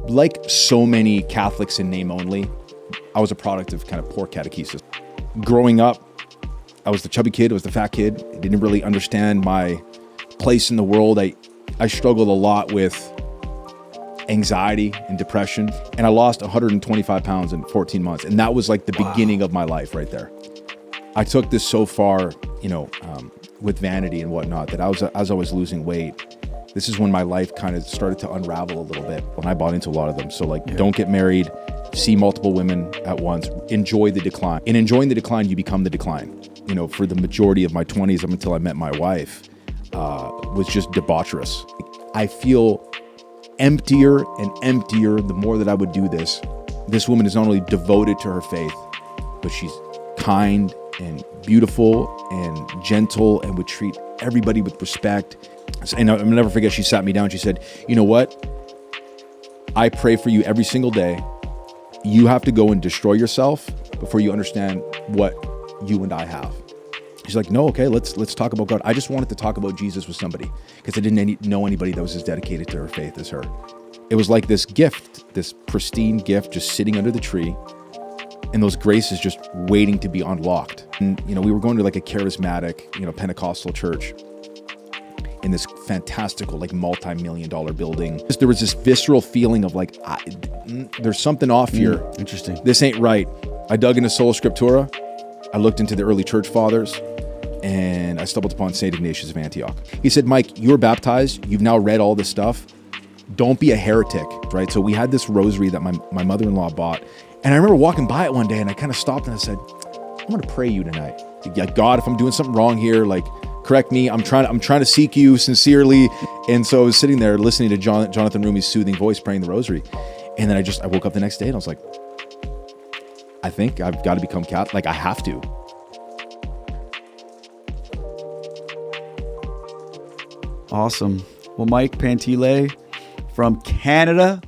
Like so many Catholics in name only, I was a product of kind of poor catechesis. Growing up, I was the chubby kid, I was the fat kid. I didn't really understand my place in the world. I struggled a lot with anxiety and depression, and I lost 125 pounds in 14 months. And that was like the beginning of my life right there. I took this so far, with vanity and whatnot, that as I was losing weight, this is when my life kind of started to unravel a little bit, when I bought into a lot of them. So Don't get married, see multiple women at once, enjoy the decline. In enjoying the decline, you become the decline. For the majority of my 20s up until I met my wife, was just debaucherous. I feel emptier and emptier the more that I would do this. This woman is not only devoted to her faith, but she's kind and beautiful and gentle and would treat everybody with respect. And I'll never forget, she sat me down. She said, "You know what? I pray for you every single day. You have to go and destroy yourself before you understand what you and I have." She's like, "No, okay, let's talk about God." I just wanted to talk about Jesus with somebody because I didn't know anybody that was as dedicated to her faith as her. It was like this gift, this pristine gift, just sitting under the tree, and those graces just waiting to be unlocked. And we were going to like a charismatic, Pentecostal church in this fantastical, like multi-million-dollar building. There was this visceral feeling of like, there's something off here. Interesting. This ain't right. I dug into Sola Scriptura. I looked into the early church fathers, and I stumbled upon St. Ignatius of Antioch. He said, "Mike, you were baptized. You've now read all this stuff. Don't be a heretic," right? So we had this rosary that my mother-in-law bought. And I remember walking by it one day, and I kind of stopped and I said, "I'm going to pray you tonight. Yeah, God, if I'm doing something wrong here, correct me. I'm trying to seek you sincerely." And so I was sitting there listening to Jonathan Rumi's soothing voice praying the rosary. And then I woke up the next day and I was like, I think I've got to become Catholic. I have to. Awesome. Well, Mike Pantile from Canada,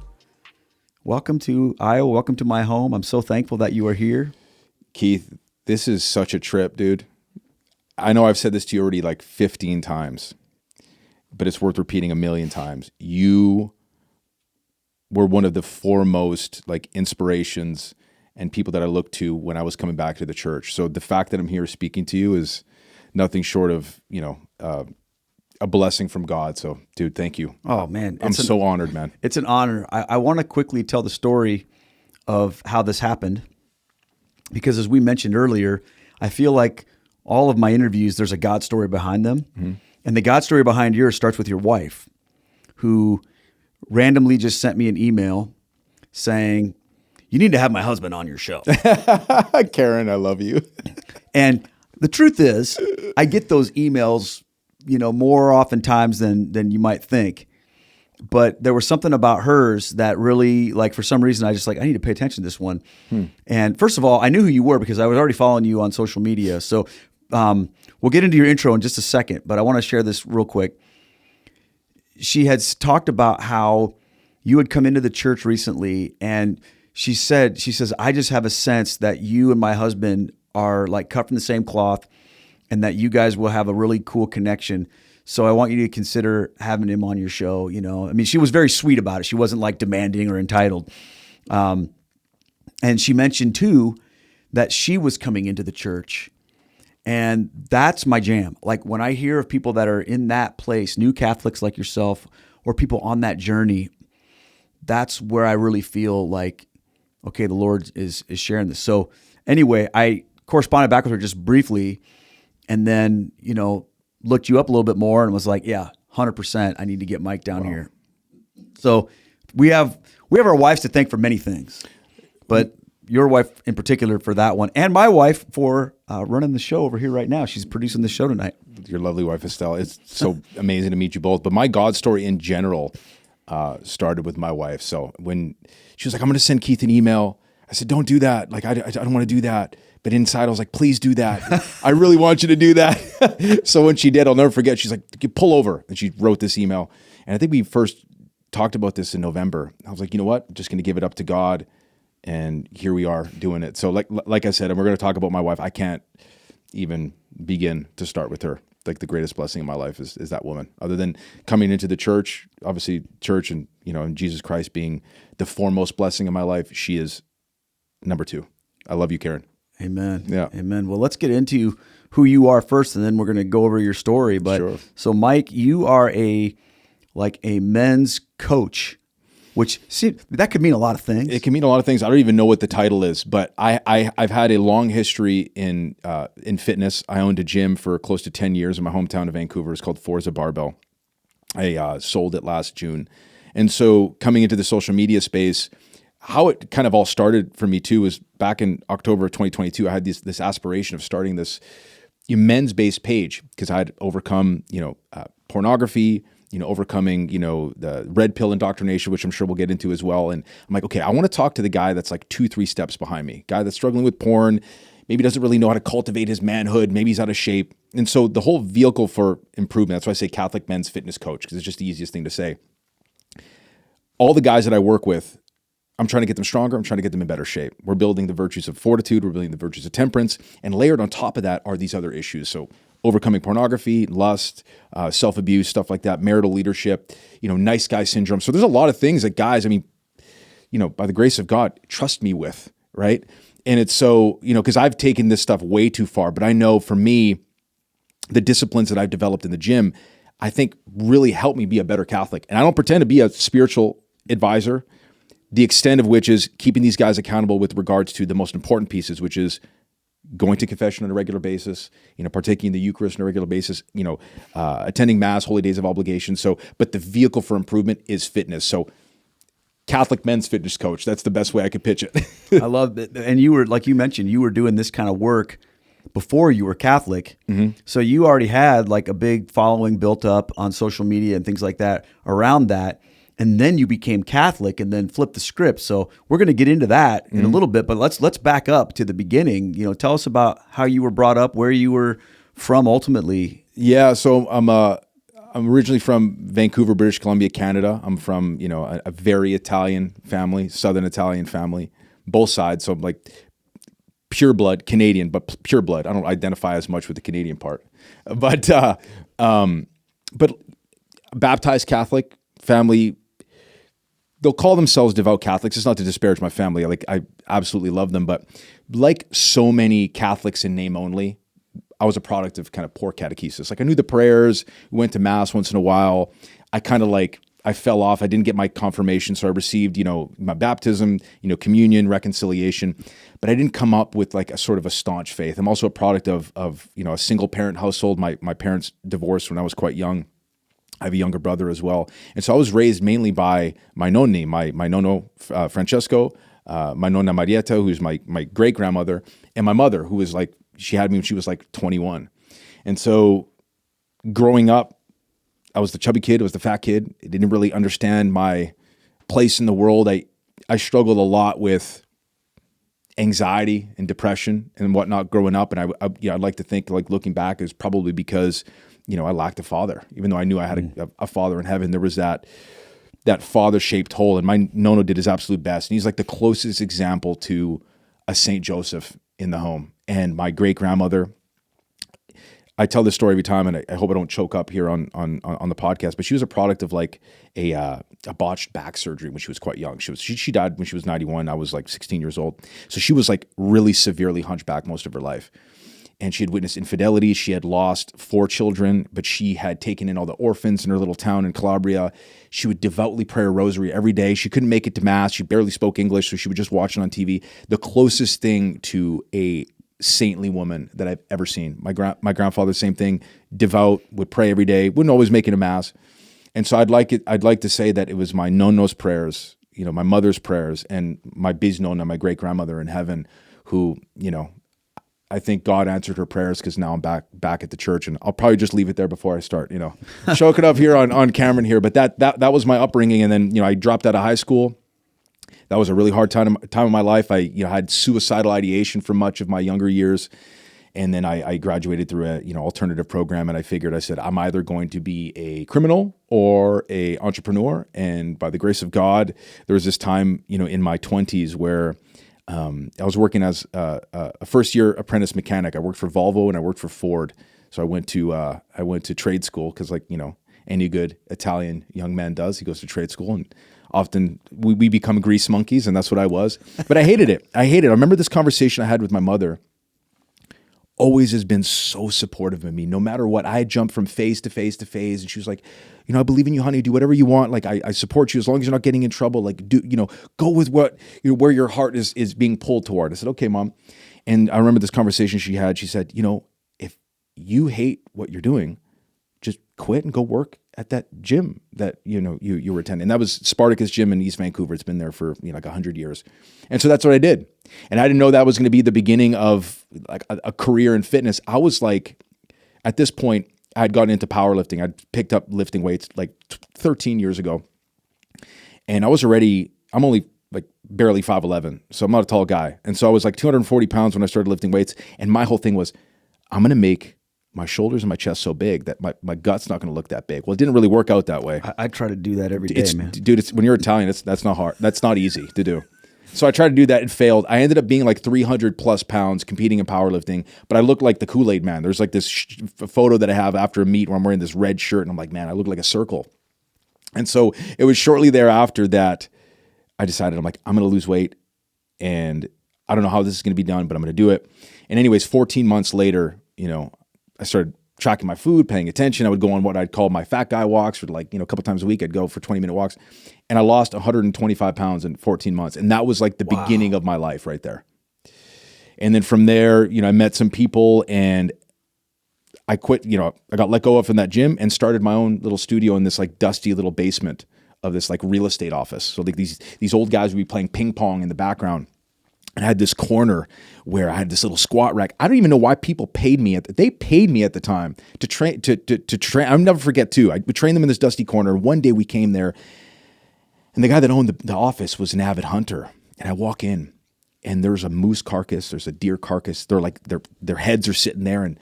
welcome to Iowa. Welcome to my home. I'm so thankful that you are here. Keith, this is such a trip, dude. I know I've said this to you already like 15 times, but it's worth repeating a million times. You were one of the foremost inspirations and people that I looked to when I was coming back to the church. So the fact that I'm here speaking to you is nothing short of, a blessing from God. So, dude, thank you. Oh, man. I'm so honored, man. It's an honor. I want to quickly tell the story of how this happened, because as we mentioned earlier, I feel like all of my interviews, there's a God story behind them. Mm-hmm. And the God story behind yours starts with your wife, who randomly just sent me an email saying, "You need to have my husband on your show." Karen, I love you. And the truth is, I get those emails, more oftentimes than you might think. But there was something about hers that really, for some reason, I just I need to pay attention to this one. And first of all, I knew who you were because I was already following you on social media. So we'll get into your intro in just a second, but I want to share this real quick. She had talked about how you had come into the church recently, and she says, "I just have a sense that you and my husband are cut from the same cloth, and that you guys will have a really cool connection. So I want you to consider having him on your show." She was very sweet about it. She wasn't demanding or entitled. And she mentioned too that she was coming into the church, and that's my jam. When I hear of people that are in that place, new Catholics like yourself, or people on that journey, that's where I really feel okay, the Lord is sharing this. So anyway, I corresponded back with her just briefly, and then, looked you up a little bit more and was like, yeah, 100%, I need to get Mike down here. So we have our wives to thank for many things, but your wife in particular for that one, and my wife for running the show over here right now. She's producing the show tonight. Your lovely wife, Estelle. It's so amazing to meet you both. But my God story in general started with my wife. So when she was like, "I'm going to send Keith an email," I said, "Don't do that. I don't want to do that." But inside I was like, "Please do that. I really want you to do that." So when she did, I'll never forget. She's like, "Pull over." And she wrote this email. And I think we first talked about this in November. I was like, you know what? I'm just going to give it up to God. And here we are doing it. So like I said, and we're going to talk about my wife. I can't even begin to start with her. like the greatest blessing in my life is that woman. Other than coming into the church, obviously church and, and Jesus Christ being the foremost blessing in my life, she is number 2. I love you, Karen. Amen. Yeah. Amen. Well, let's get into who you are first, and then we're going to go over your story. But Sure. So Mike, you are a men's coach, which that could mean a lot of things. It can mean a lot of things. I don't even know what the title is, but I've had a long history in fitness. I owned a gym for close to 10 years in my hometown of Vancouver. It's called Forza Barbell. I sold it last June. And so coming into the social media space, how it kind of all started for me too was back in October of 2022, I had this aspiration of starting this men's-based page because I had overcome, pornography, overcoming, the red pill indoctrination, which I'm sure we'll get into as well. And I'm like, okay, I want to talk to the guy that's like 2-3 steps behind me, guy that's struggling with porn, maybe doesn't really know how to cultivate his manhood, maybe he's out of shape. And so the whole vehicle for improvement, that's why I say Catholic men's fitness coach, because it's just the easiest thing to say. All the guys that I work with, I'm trying to get them stronger. I'm trying to get them in better shape. We're building the virtues of fortitude. We're building the virtues of temperance. And layered on top of that are these other issues. So overcoming pornography, lust, self-abuse, stuff like that, marital leadership, nice guy syndrome. So there's a lot of things that guys, by the grace of God, trust me with, right? And it's so, because I've taken this stuff way too far, but I know for me, the disciplines that I've developed in the gym, I think really helped me be a better Catholic. And I don't pretend to be a spiritual advisor, the extent of which is keeping these guys accountable with regards to the most important pieces, which is going to confession on a regular basis, partaking in the Eucharist on a regular basis, attending Mass, holy days of obligation. So, but the vehicle for improvement is fitness. So Catholic men's fitness coach, that's the best way I could pitch it. I love it. And you were, like you mentioned, you were doing this kind of work before you were Catholic. Mm-hmm. So you already had like a big following built up on social media and things like that around that. And then you became Catholic and then flipped the script. So we're going to get into that in a little bit, but let's back up to the beginning. Tell us about how you were brought up, where you were from ultimately. Yeah, so I'm originally from Vancouver, British Columbia, Canada. I'm from, a very Italian family, Southern Italian family, both sides. So I'm like pure blood Canadian, but pure blood. I don't identify as much with the Canadian part, but baptized Catholic family. They'll call themselves devout Catholics. It's not to disparage my family. I absolutely love them. But like so many Catholics in name only, I was a product of kind of poor catechesis. Like I knew the prayers, went to Mass once in a while. I kind of I fell off. I didn't get my confirmation. So I received, my baptism, communion, reconciliation. But I didn't come up with like a sort of a staunch faith. I'm also a product of a single parent household. My parents divorced when I was quite young. I have a younger brother as well. And so I was raised mainly by my nonni, my nonno Francesco, my nonna Marietta, who's my great-grandmother, and my mother, who was she had me when she was 21. And so growing up, I was the chubby kid, I was the fat kid. I didn't really understand my place in the world. I struggled a lot with anxiety and depression and whatnot growing up. And I'd like to think, looking back, is probably because I lacked a father. Even though I knew I had a father in heaven, there was that father-shaped hole. And my nonno did his absolute best. And he's like the closest example to a Saint Joseph in the home. And my great-grandmother, I tell this story every time, and I hope I don't choke up here on the podcast, but she was a product of a botched back surgery when she was quite young. She died when she was 91. I was 16 years old. So she was really severely hunchback most of her life. And she had witnessed infidelity. She had lost 4 children, but she had taken in all the orphans in her little town in Calabria. She would devoutly pray a rosary every day. She couldn't make it to Mass. She barely spoke English, so she would just watch it on TV. The closest thing to a saintly woman that I've ever seen. My grandfather, same thing, devout, would pray every day, wouldn't always make it to Mass. And so I'd like to say that it was my nonno's prayers, my mother's prayers, and my bisnonna, my great-grandmother in heaven, who, I think God answered her prayers, because now I'm back at the church, and I'll probably just leave it there before I start, choke it up here on Cameron here. But that was my upbringing. And then, I dropped out of high school. That was a really hard time of my life. I had suicidal ideation for much of my younger years. And then I graduated through a alternative program, and I said, I'm either going to be a criminal or a entrepreneur. And by the grace of God, there was this time, in my 20s where I was working as a first-year apprentice mechanic. I worked for Volvo and I worked for Ford. So I went to trade school because, like, any good Italian young man does. He goes to trade school, and often we become grease monkeys, and that's what I was. But I hated it. I remember this conversation I had with my mother. Always has been so supportive of me, no matter what. I jumped from phase to phase to phase, and she was like, I believe in you, honey. Do whatever you want. Like, I support you as long as you're not getting in trouble. Like, go with what where your heart is being pulled toward. I said, okay, Mom. And I remember this conversation she had. She said, if you hate what you're doing, just quit and go work at that gym that you were attending. And that was Spartacus Gym in East Vancouver. It's been there for like 100 years. And so that's what I did. And I didn't know that was going to be the beginning of like a career in fitness. I was like, at this point, I had gotten into powerlifting. I'd picked up lifting weights like 13 years ago. And I'm only like barely 5'11", so I'm not a tall guy. And so I was like 240 pounds when I started lifting weights. And my whole thing was, I'm going to make my shoulders and my chest so big that my gut's not going to look that big. Well, it didn't really work out that way. I try to do that every day, man. Dude, when you're Italian, that's not hard. That's not easy to do. So I tried to do that and failed. I ended up being like 300 plus pounds competing in powerlifting, but I looked like the Kool-Aid man. There's like this photo that I have after a meet where I'm wearing this red shirt, and I'm like, man, I look like a circle. And so it was shortly thereafter that I decided, I'm going to lose weight, and I don't know how this is going to be done, but I'm going to do it. And anyways, 14 months later, I started tracking my food, paying attention. I would go on what I'd call my fat guy walks for like, a couple times a week. I'd go for 20-minute walks, and I lost 125 pounds in 14 months. And that was like the beginning of my life right there. And then from there, I met some people, and I quit, I got let go of from that gym and started my own little studio in this like dusty little basement of this like real estate office. So like these old guys would be playing ping pong in the background. And I had this corner where I had this little squat rack. I don't even know why people paid me they paid me at the time to train, to train. I'll never forget too. I would train them in this dusty corner. One day we came there, and the guy that owned the office was an avid hunter. And I walk in, and there's a moose carcass, there's a deer carcass. They're like, their heads are sitting there, and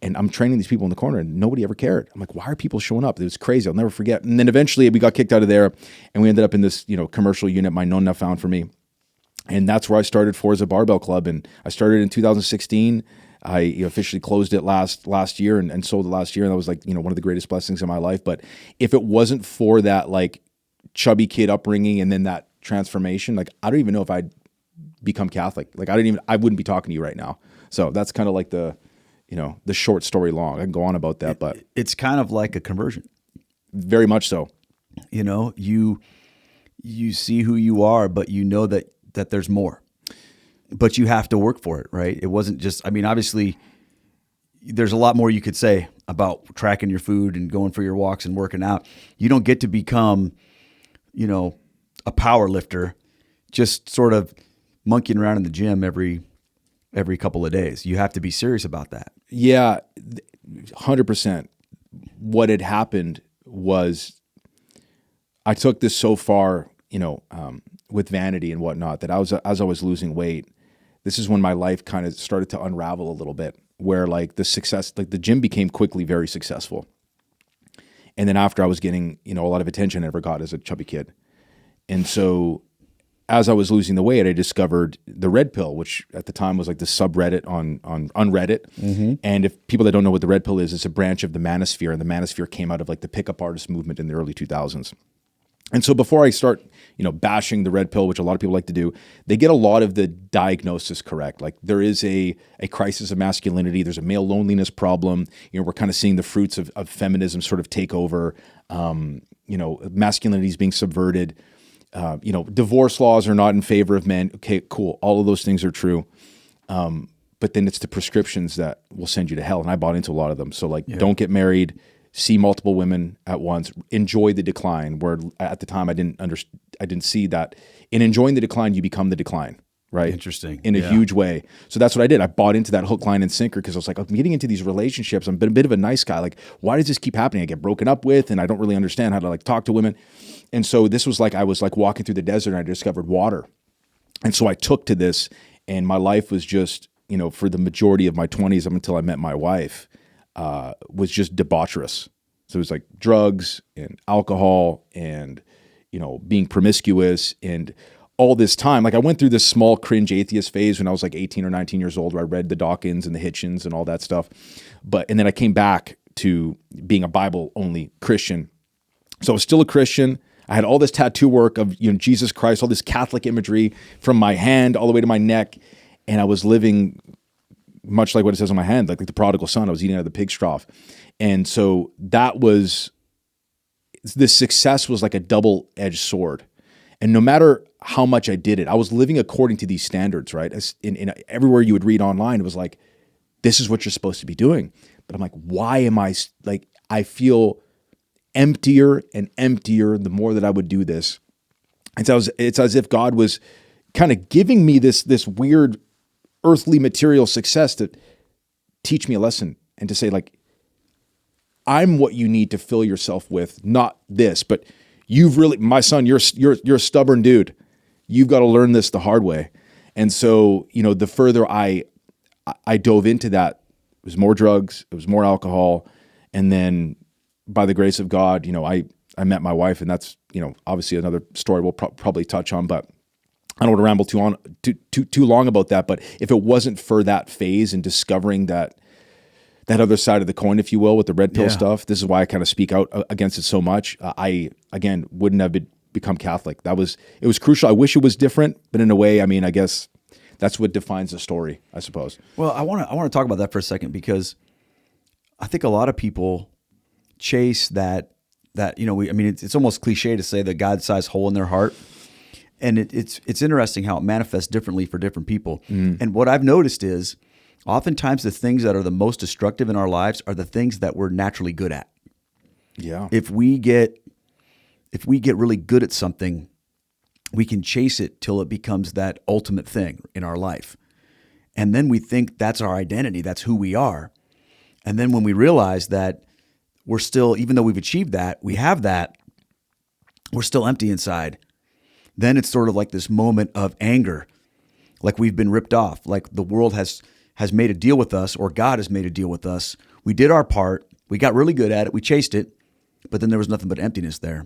I'm training these people in the corner, and nobody ever cared. I'm like, why are people showing up? It was crazy. I'll never forget. And then eventually we got kicked out of there, and we ended up in this, commercial unit my nonna found for me. And that's where I started Forza Barbell Club. And I started in 2016. I officially closed it last year and sold it last year. And that was like, one of the greatest blessings in my life. But if it wasn't for that like chubby kid upbringing and then that transformation, like I don't even know if I'd become Catholic. Like I wouldn't be talking to you right now. So that's kind of like the short story long. I can go on about that, but it's kind of like a conversion. Very much so. You see who you are, but you know that there's more, but you have to work for it, right? It wasn't just, obviously there's a lot more you could say about tracking your food and going for your walks and working out. You don't get to become, a power lifter, just sort of monkeying around in the gym every couple of days. You have to be serious about that. Yeah, 100%. What had happened was I took this so far, with vanity and whatnot, that as I was losing weight, this is when my life kind of started to unravel a little bit, where like the success, like the gym became quickly very successful. And then after I was getting, a lot of attention I never got as a chubby kid. And so as I was losing the weight, I discovered the red pill, which at the time was like the subreddit on Unreddit. Mm-hmm. And if people that don't know what the red pill is, it's a branch of the manosphere, and the manosphere came out of like the pickup artist movement in the early 2000s. And so before I start, bashing the red pill, which a lot of people like to do, they get a lot of the diagnosis correct. Like there is a crisis of masculinity. There's a male loneliness problem. We're kind of seeing the fruits of feminism sort of take over. Masculinity is being subverted. Divorce laws are not in favor of men. Okay, cool. All of those things are true. But then it's the prescriptions that will send you to hell. And I bought into a lot of them. So Don't get married. See multiple women at once, enjoy the decline, where at the time I didn't see that. In enjoying the decline, you become the decline, right? Interesting. In a huge way. So that's what I did. I bought into that hook, line, and sinker because I was like, I'm getting into these relationships. I'm a bit of a nice guy. Like, why does this keep happening? I get broken up with, and I don't really understand how to like talk to women. And so this was like, I was like walking through the desert, and I discovered water. And so I took to this, and my life was just, for the majority of my 20s up until I met my wife, was just debaucherous. So it was like drugs and alcohol and, being promiscuous and all this time, like I went through this small cringe atheist phase when I was like 18 or 19 years old, where I read the Dawkins and the Hitchens and all that stuff. And then I came back to being a Bible only Christian. So I was still a Christian. I had all this tattoo work of, Jesus Christ, all this Catholic imagery from my hand all the way to my neck. And I was living much like what it says on my hand, like the prodigal son. I was eating out of the pig's trough. And so this success was like a double-edged sword. And no matter how much I did it, I was living according to these standards, right? In everywhere you would read online, it was like, this is what you're supposed to be doing. But I'm like, why am I, like, I feel emptier and emptier the more that I would do this. And so it's as if God was kind of giving me this weird earthly material success to teach me a lesson and to say, like, I'm what you need to fill yourself with, not this, but my son, you're a stubborn dude. You've got to learn this the hard way. And so, the further I dove into that, it was more drugs, it was more alcohol. And then by the grace of God, I met my wife, and that's, obviously another story we'll probably touch on, but I don't want to ramble too long about that. But if it wasn't for that phase and discovering that other side of the coin, if you will, with the red pill stuff, this is why I kind of speak out against it so much. I, again, wouldn't have become Catholic. It was crucial. I wish it was different, but in a way, I mean, I guess that's what defines the story, I suppose. Well, I want to talk about that for a second, because I think a lot of people chase that it's almost cliche to say the God-sized hole in their heart. And it's interesting how it manifests differently for different people. And what I've noticed is oftentimes the things that are the most destructive in our lives are the things that we're naturally good at. Yeah. If we get really good at something, we can chase it till it becomes that ultimate thing in our life. And then we think that's our identity, that's who we are. And then when we realize that we're still, even though we've achieved that, we have that, we're still empty inside. Then it's sort of like this moment of anger, like we've been ripped off, like the world has made a deal with us, or God has made a deal with us. We did our part. We got really good at it. We chased it, but then there was nothing but emptiness there.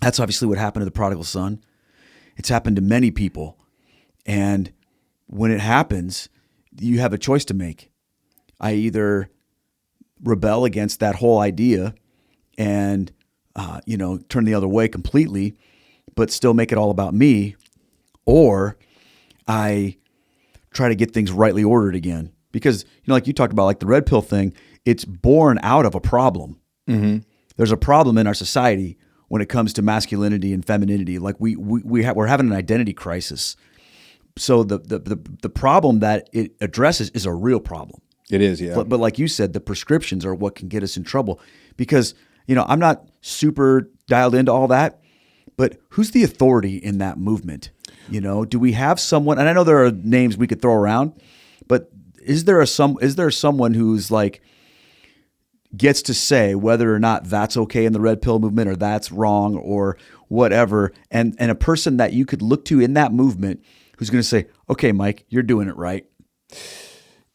That's obviously what happened to the prodigal son. It's happened to many people. And when it happens, you have a choice to make. I either rebel against that whole idea and, turn the other way completely, but still make it all about me, or I try to get things rightly ordered again. Because, like you talked about, like the red pill thing, it's born out of a problem. Mm-hmm. There's a problem in our society when it comes to masculinity and femininity. Like we're having an identity crisis. So the problem that it addresses is a real problem. It is, yeah. But like you said, the prescriptions are what can get us in trouble. Because, I'm not super dialed into all that, but who's the authority in that movement? Do we have someone, and I know there are names we could throw around, but is there someone who's like gets to say whether or not that's okay in the red pill movement, or that's wrong, or whatever, and a person that you could look to in that movement who's going to say, okay, Mike, you're doing it right?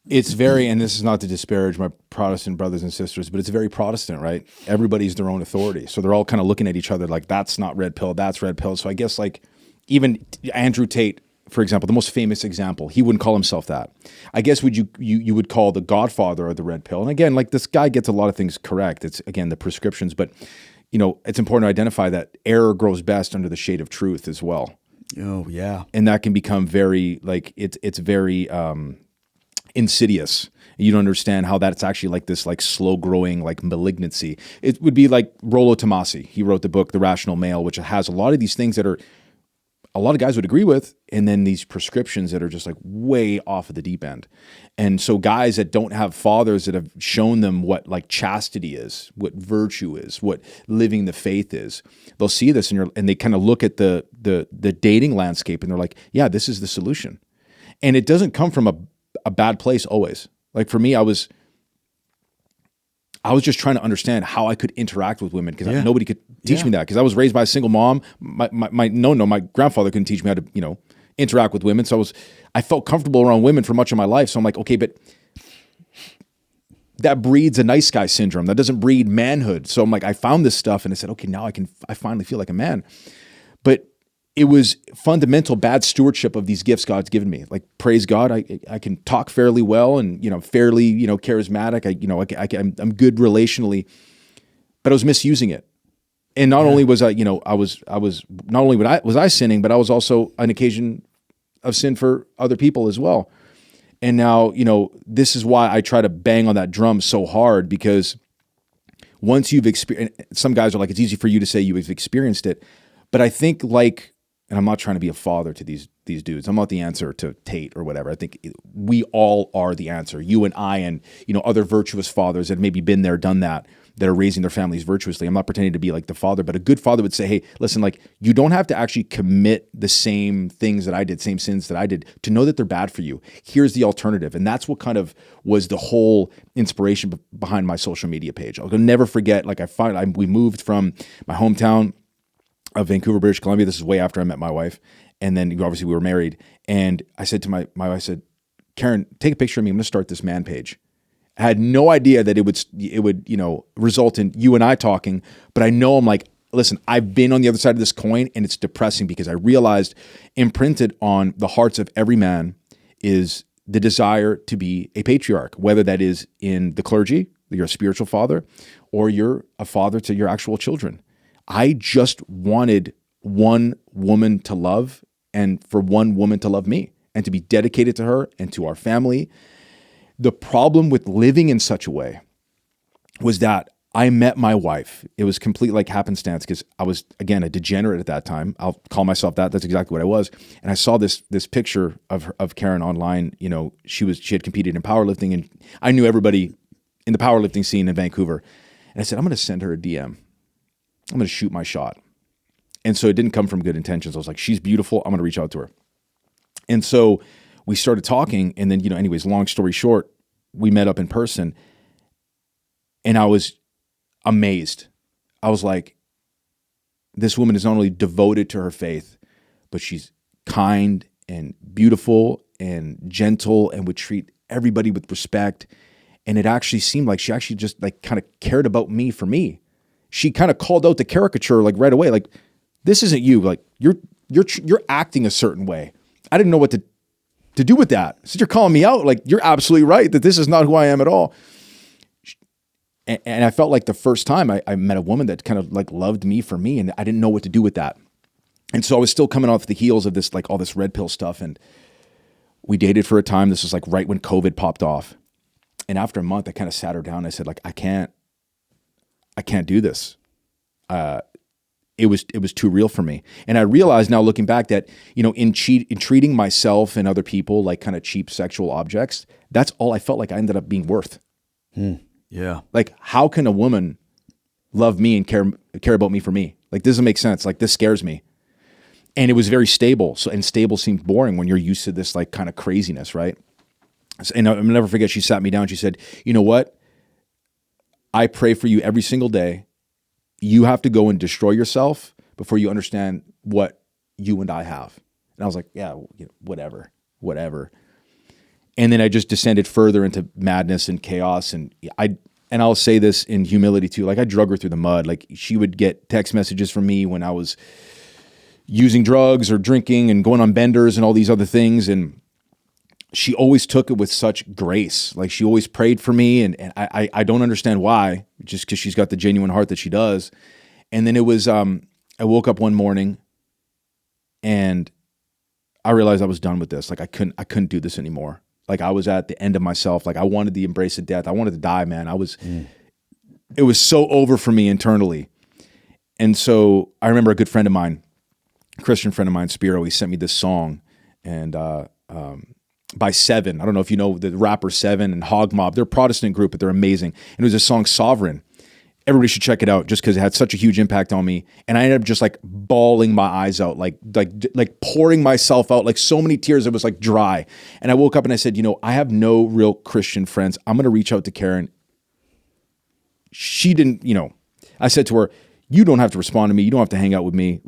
It's very, and this is not to disparage my Protestant brothers and sisters, but it's very Protestant, right? Everybody's their own authority. So they're all kind of looking at each other like, that's not red pill, that's red pill. So I guess like even Andrew Tate, for example, the most famous example, he wouldn't call himself that. I guess you would call the godfather of the red pill. And again, like this guy gets a lot of things correct. It's, again, the prescriptions, but it's important to identify that error grows best under the shade of truth as well. Oh, yeah. And that can become very, like, it's very insidious. You don't understand how that's actually like this like slow growing like malignancy. It would be like Rollo Tomasi. He wrote the book The Rational Male, which has a lot of these things that are a lot of guys would agree with, and then these prescriptions that are just like way off of the deep end. And so guys that don't have fathers that have shown them what like chastity is, what virtue is, what living the faith is, they'll see this and they kind of look at the dating landscape and they're like, yeah, this is the solution. And it doesn't come from a bad place always. Like for me, I was just trying to understand how I could interact with women, because nobody could teach me that, because I was raised by a single mom. My grandfather couldn't teach me how to, interact with women. So I felt comfortable around women for much of my life. So I'm like, okay, but that breeds a nice guy syndrome. That doesn't breed manhood. So I'm like, I found this stuff and I said, okay, now I finally feel like a man. But it was fundamental bad stewardship of these gifts God's given me. Like, praise God, I can talk fairly well and, fairly, charismatic. I'm good relationally, but I was misusing it. And not only was I not only was I sinning, but I was also an occasion of sin for other people as well. And now, this is why I try to bang on that drum so hard, because once you've experienced, some guys are like, it's easy for you to say you've experienced it, but I think and I'm not trying to be a father to these dudes. I'm not the answer to Tate or whatever. I think we all are the answer. You and I and, other virtuous fathers that have maybe been there, done that are raising their families virtuously. I'm not pretending to be like the father, but a good father would say, hey, listen, you don't have to actually commit the same things that I did, same sins that I did, to know that they're bad for you. Here's the alternative. And that's what kind of was the whole inspiration behind my social media page. I'll never forget, we moved from my hometown of Vancouver, British Columbia. This is way after I met my wife. And then obviously we were married. And I said to my wife, I said, Karen, take a picture of me. I'm going to start this man page. I had no idea that it would result in you and I talking, but I know I'm like, listen, I've been on the other side of this coin, and it's depressing because I realized imprinted on the hearts of every man is the desire to be a patriarch, whether that is in the clergy, you're a spiritual father, or you're a father to your actual children. I just wanted one woman to love, and for one woman to love me and to be dedicated to her and to our family. The problem with living in such a way was that I met my wife. It was complete happenstance, because I was, again, a degenerate at that time. I'll call myself that. That's exactly what I was. And I saw this picture of Karen online. She had competed in powerlifting, and I knew everybody in the powerlifting scene in Vancouver. And I said, I'm going to send her a DM. I'm going to shoot my shot. And so it didn't come from good intentions. I was like, she's beautiful. I'm going to reach out to her. And so we started talking, and then, anyways, long story short, we met up in person, and I was amazed. I was like, this woman is not only devoted to her faith, but she's kind and beautiful and gentle and would treat everybody with respect. And it actually seemed like she actually just kind of cared about me for me. She kind of called out the caricature right away. This isn't you. You're acting a certain way. I didn't know what to do with that. Since you're calling me out, you're absolutely right that this is not who I am at all. And I felt like the first time I met a woman that kind of loved me for me, and I didn't know what to do with that. And so I was still coming off the heels of this, all this red pill stuff. And we dated for a time. This was right when COVID popped off. And after a month, I kind of sat her down and I said, I can't do this. It was too real for me. And I realized now, looking back, that, in treating myself and other people like kind of cheap sexual objects, that's all I felt like I ended up being worth. Yeah. How can a woman love me and care about me for me? This doesn't make sense. This scares me. And it was very stable. And stable seemed boring when you're used to this kind of craziness, right? And I'll never forget, she sat me down. She said, you know what? I pray for you every single day. You have to go and destroy yourself before you understand what you and I have. And I was like, yeah, whatever. And then I just descended further into madness and chaos. And I'll say this in humility too. I drug her through the mud. She would get text messages from me when I was using drugs or drinking and going on benders and all these other things. And she always took it with such grace. She always prayed for me. And I don't understand why, just because she's got the genuine heart that she does. And then it was, I woke up one morning and I realized I was done with this. I couldn't do this anymore. I was at the end of myself. I wanted the embrace of death. I wanted to die, man. It was so over for me internally. And so I remember a good friend of mine, a Christian friend of mine, Spiro, he sent me this song, and by Seven. I don't know if you know the rapper Seven and Hog Mob. They're a Protestant group, but they're amazing. And it was a song, Sovereign. Everybody should check it out just because it had such a huge impact on me. And I ended up just bawling my eyes out, like pouring myself out, so many tears. It was dry. And I woke up and I said, I have no real Christian friends. I'm going to reach out to Karen. She didn't, I said to her, you don't have to respond to me. You don't have to hang out with me.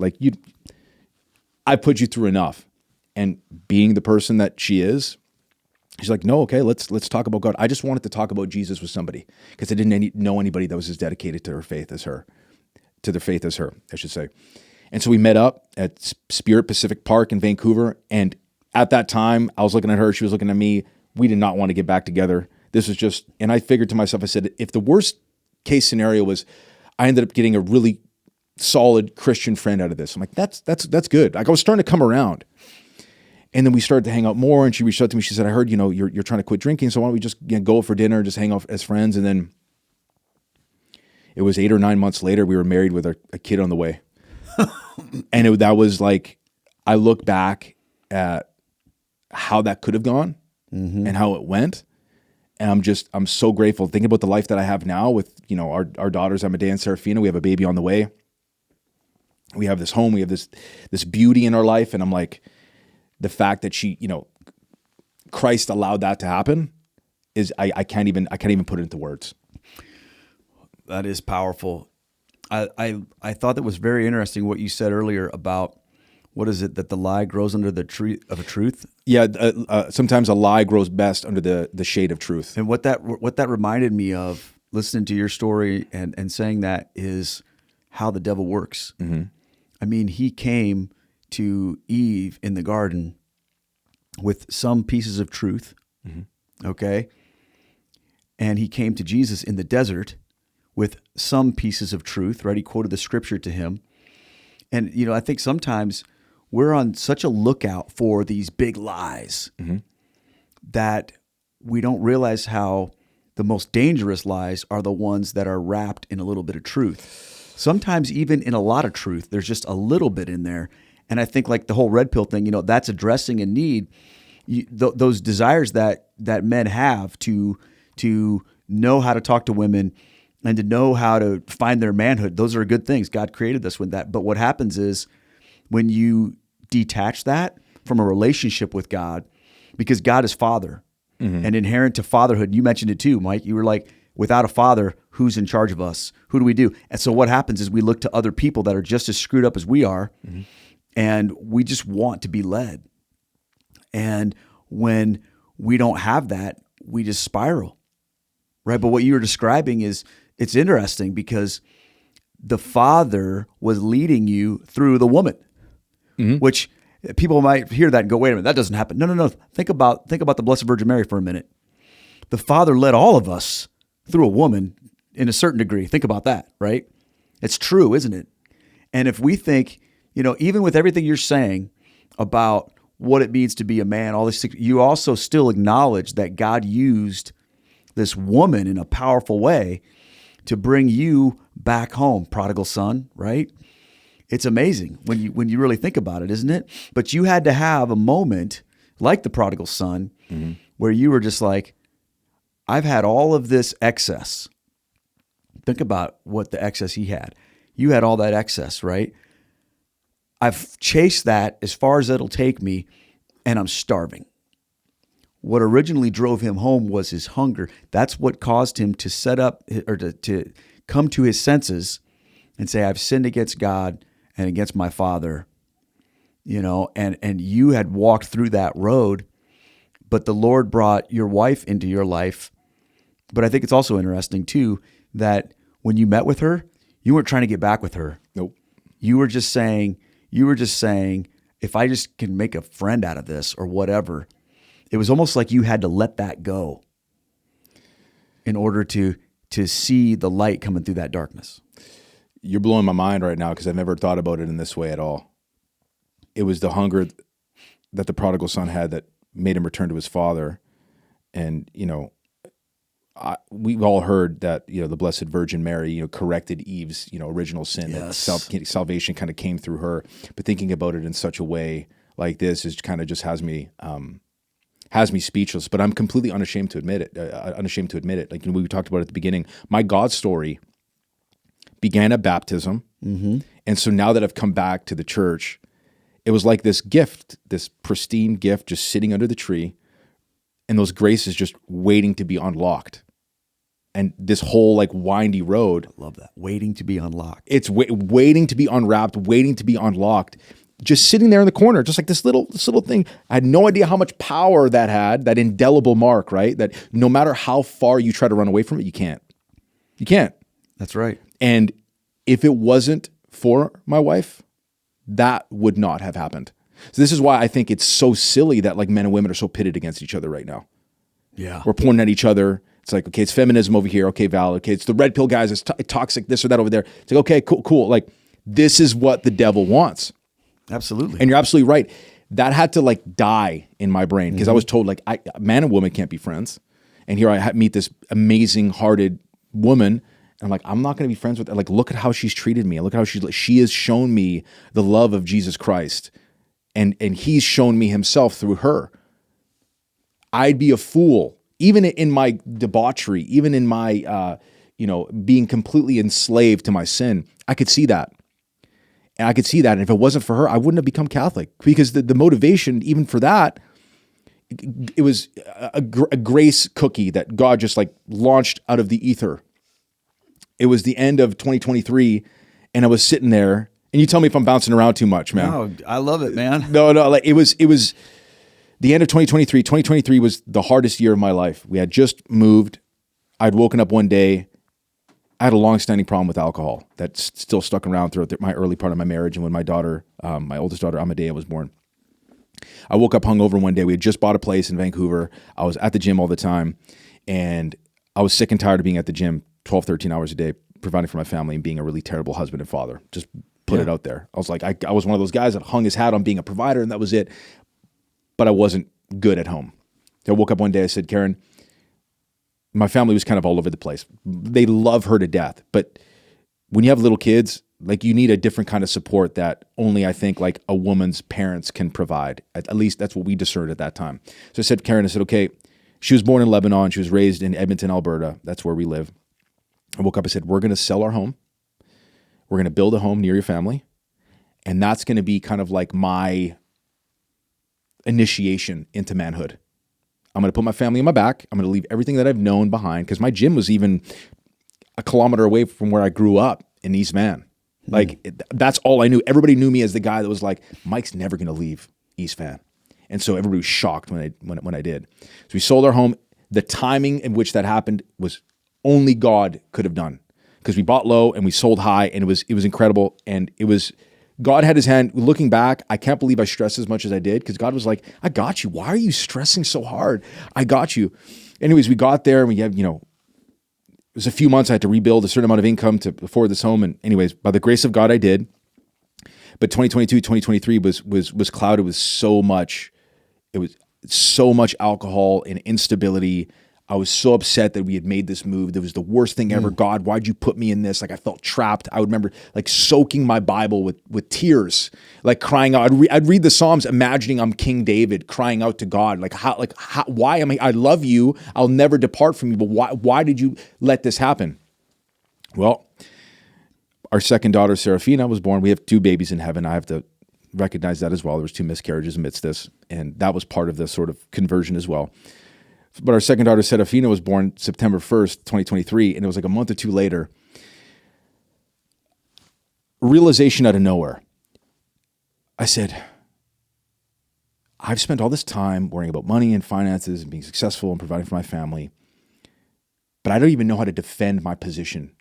I put you through enough. And being the person that she is, she's like, no, okay, let's talk about God. I just wanted to talk about Jesus with somebody because I didn't know anybody that was as dedicated to their faith as her, I should say. And so we met up at Spirit Pacific Park in Vancouver. And at that time, I was looking at her, she was looking at me. We did not want to get back together. This was just, and I figured to myself, I said, if the worst case scenario was I ended up getting a really solid Christian friend out of this, I'm like, that's good. Like I was starting to come around. And then we started to hang out more, and she reached out to me. She said, I heard, you're trying to quit drinking, so why don't we just go for dinner, just hang out as friends? And then it was 8 or 9 months later, we were married with a kid on the way. And that was like, I look back at how that could have gone and how it went. And I'm so grateful thinking about the life that I have now with, our daughters, Amade and Serafina. We have a baby on the way. We have this home, we have this beauty in our life. And I'm like, the fact that Christ allowed that to happen is, I can't even put it into words. That is powerful. I thought that was very interesting what you said earlier about, what is it, that the lie grows under the tree of a truth? Yeah, sometimes a lie grows best under the shade of truth. And what that reminded me of, listening to your story and saying that, is how the devil works. Mm-hmm. I mean, he came to Eve in the garden with some pieces of truth, okay? And he came to Jesus in the desert with some pieces of truth, right? He quoted the scripture to him. And, I think sometimes we're on such a lookout for these big lies that we don't realize how the most dangerous lies are the ones that are wrapped in a little bit of truth. Sometimes even in a lot of truth, there's just a little bit in there. And I think like the whole red pill thing, that's addressing a need. Those desires that men have to know how to talk to women and to know how to find their manhood, those are good things. God created us with that. But what happens is when you detach that from a relationship with God, because God is Father, and inherent to fatherhood, you mentioned it too, Mike. You were like, without a father, who's in charge of us? Who do we do? And so what happens is we look to other people that are just as screwed up as we are, and we just want to be led. And when we don't have that, we just spiral, right? But what you were describing is, it's interesting because the Father was leading you through the woman, which people might hear that and go, wait a minute, that doesn't happen. No. Think about the Blessed Virgin Mary for a minute. The Father led all of us through a woman in a certain degree. Think about that, right? It's true, isn't it? And if we think, even with everything you're saying about what it means to be a man, all this, you also still acknowledge that God used this woman in a powerful way to bring you back home, prodigal son, right? It's amazing when you really think about it, isn't it? But you had to have a moment like the prodigal son where you were just like, I've had all of this excess. Think about what the excess he had. You had all that excess, right? I've chased that as far as it'll take me, and I'm starving. What originally drove him home was his hunger. That's what caused him to set up, or to come to his senses and say, I've sinned against God and against my father, and you had walked through that road, but the Lord brought your wife into your life. But I think it's also interesting too, that when you met with her, you weren't trying to get back with her. Nope. You were just saying, if I just can make a friend out of this or whatever. It was almost like you had to let that go in order to see the light coming through that darkness. You're blowing my mind right now because I've never thought about it in this way at all. It was the hunger that the prodigal son had that made him return to his father. And, we've all heard that, the Blessed Virgin Mary, corrected Eve's, original sin. Yes. That salvation kind of came through her. But thinking about it in such a way like this is kind of just has me speechless, but I'm completely unashamed to admit it. Like we talked about at the beginning, my God story began at baptism. And so now that I've come back to the church, it was like this gift, this pristine gift just sitting under the tree, and those graces just waiting to be unlocked. And this whole like windy road. I love that. Waiting to be unlocked. It's waiting to be unwrapped, waiting to be unlocked. Just sitting there in the corner, just like this little thing. I had no idea how much power that had, that indelible mark, right? That no matter how far you try to run away from it, you can't. You can't. That's right. And if it wasn't for my wife, that would not have happened. So this is why I think it's so silly that like men and women are so pitted against each other right now. Yeah. We're pointing at each other. It's like, okay, it's feminism over here. Okay, Val. Okay, it's the red pill guys. It's toxic this or that over there. It's like, okay, cool. Like, this is what the devil wants. Absolutely. And you're absolutely right. That had to like die in my brain because I was told like, man and woman can't be friends. And here I meet this amazing hearted woman. And I'm like, I'm not going to be friends with her. Like, look at how she's treated me. Look at how she has shown me the love of Jesus Christ. And he's shown me himself through her. I'd be a fool, even in my debauchery, even in my, being completely enslaved to my sin. I could see that. And I could see that. And if it wasn't for her, I wouldn't have become Catholic because the motivation, even for that, it was a grace cookie that God just like launched out of the ether. It was the end of 2023 and I was sitting there, and you tell me if I'm bouncing around too much, man. No, I love it, man. No, like it was the end of 2023. 2023 was the hardest year of my life. We had just moved. I'd woken up one day. I had a long-standing problem with alcohol that still stuck around throughout my early part of my marriage. And when my daughter, my oldest daughter, Amadea, was born, I woke up hungover one day. We had just bought a place in Vancouver. I was at the gym all the time. And I was sick and tired of being at the gym 12, 13 hours a day, providing for my family and being a really terrible husband and father. Just put it out there. I was like, I was one of those guys that hung his hat on being a provider, and that was it. But I wasn't good at home. I woke up one day, I said, Karen, my family was kind of all over the place. They love her to death. But when you have little kids, like you need a different kind of support that only I think like a woman's parents can provide. At least that's what we discerned at that time. So I said, Karen, I said, okay, she was born in Lebanon. She was raised in Edmonton, Alberta. That's where we live. I woke up, I said, we're going to sell our home. We're going to build a home near your family. And that's going to be kind of like my initiation into manhood. I'm going to put my family on my back. I'm going to leave everything that I've known behind because my gym was even a kilometer away from where I grew up in East Van. That's all I knew. Everybody knew me as the guy that was like, Mike's never going to leave East Van. And so everybody was shocked when I did. So we sold our home. The timing in which that happened was only God could have done because we bought low and we sold high, and it was incredible. And it was, God had his hand. Looking back, I can't believe I stressed as much as I did because God was like, I got you. Why are you stressing so hard? I got you. Anyways, we got there and we had, it was a few months. I had to rebuild a certain amount of income to afford this home. And anyways, by the grace of God, I did. But 2022, 2023 was clouded with so much. It was so much alcohol and instability. I was so upset that we had made this move. That was the worst thing ever. God, why'd you put me in this? Like I felt trapped. I would remember like soaking my Bible with tears, like crying out. I'd read the Psalms, imagining I'm King David crying out to God. Why am I love you. I'll never depart from you. But why did you let this happen? Well, our second daughter, Serafina, was born. We have 2 babies in heaven. I have to recognize that as well. There was 2 miscarriages amidst this. And that was part of the sort of conversion as well. But our second daughter, Serafina, was born September 1st, 2023, and it was like a month or 2 later. Realization out of nowhere. I said, I've spent all this time worrying about money and finances and being successful and providing for my family, but I don't even know how to defend my position.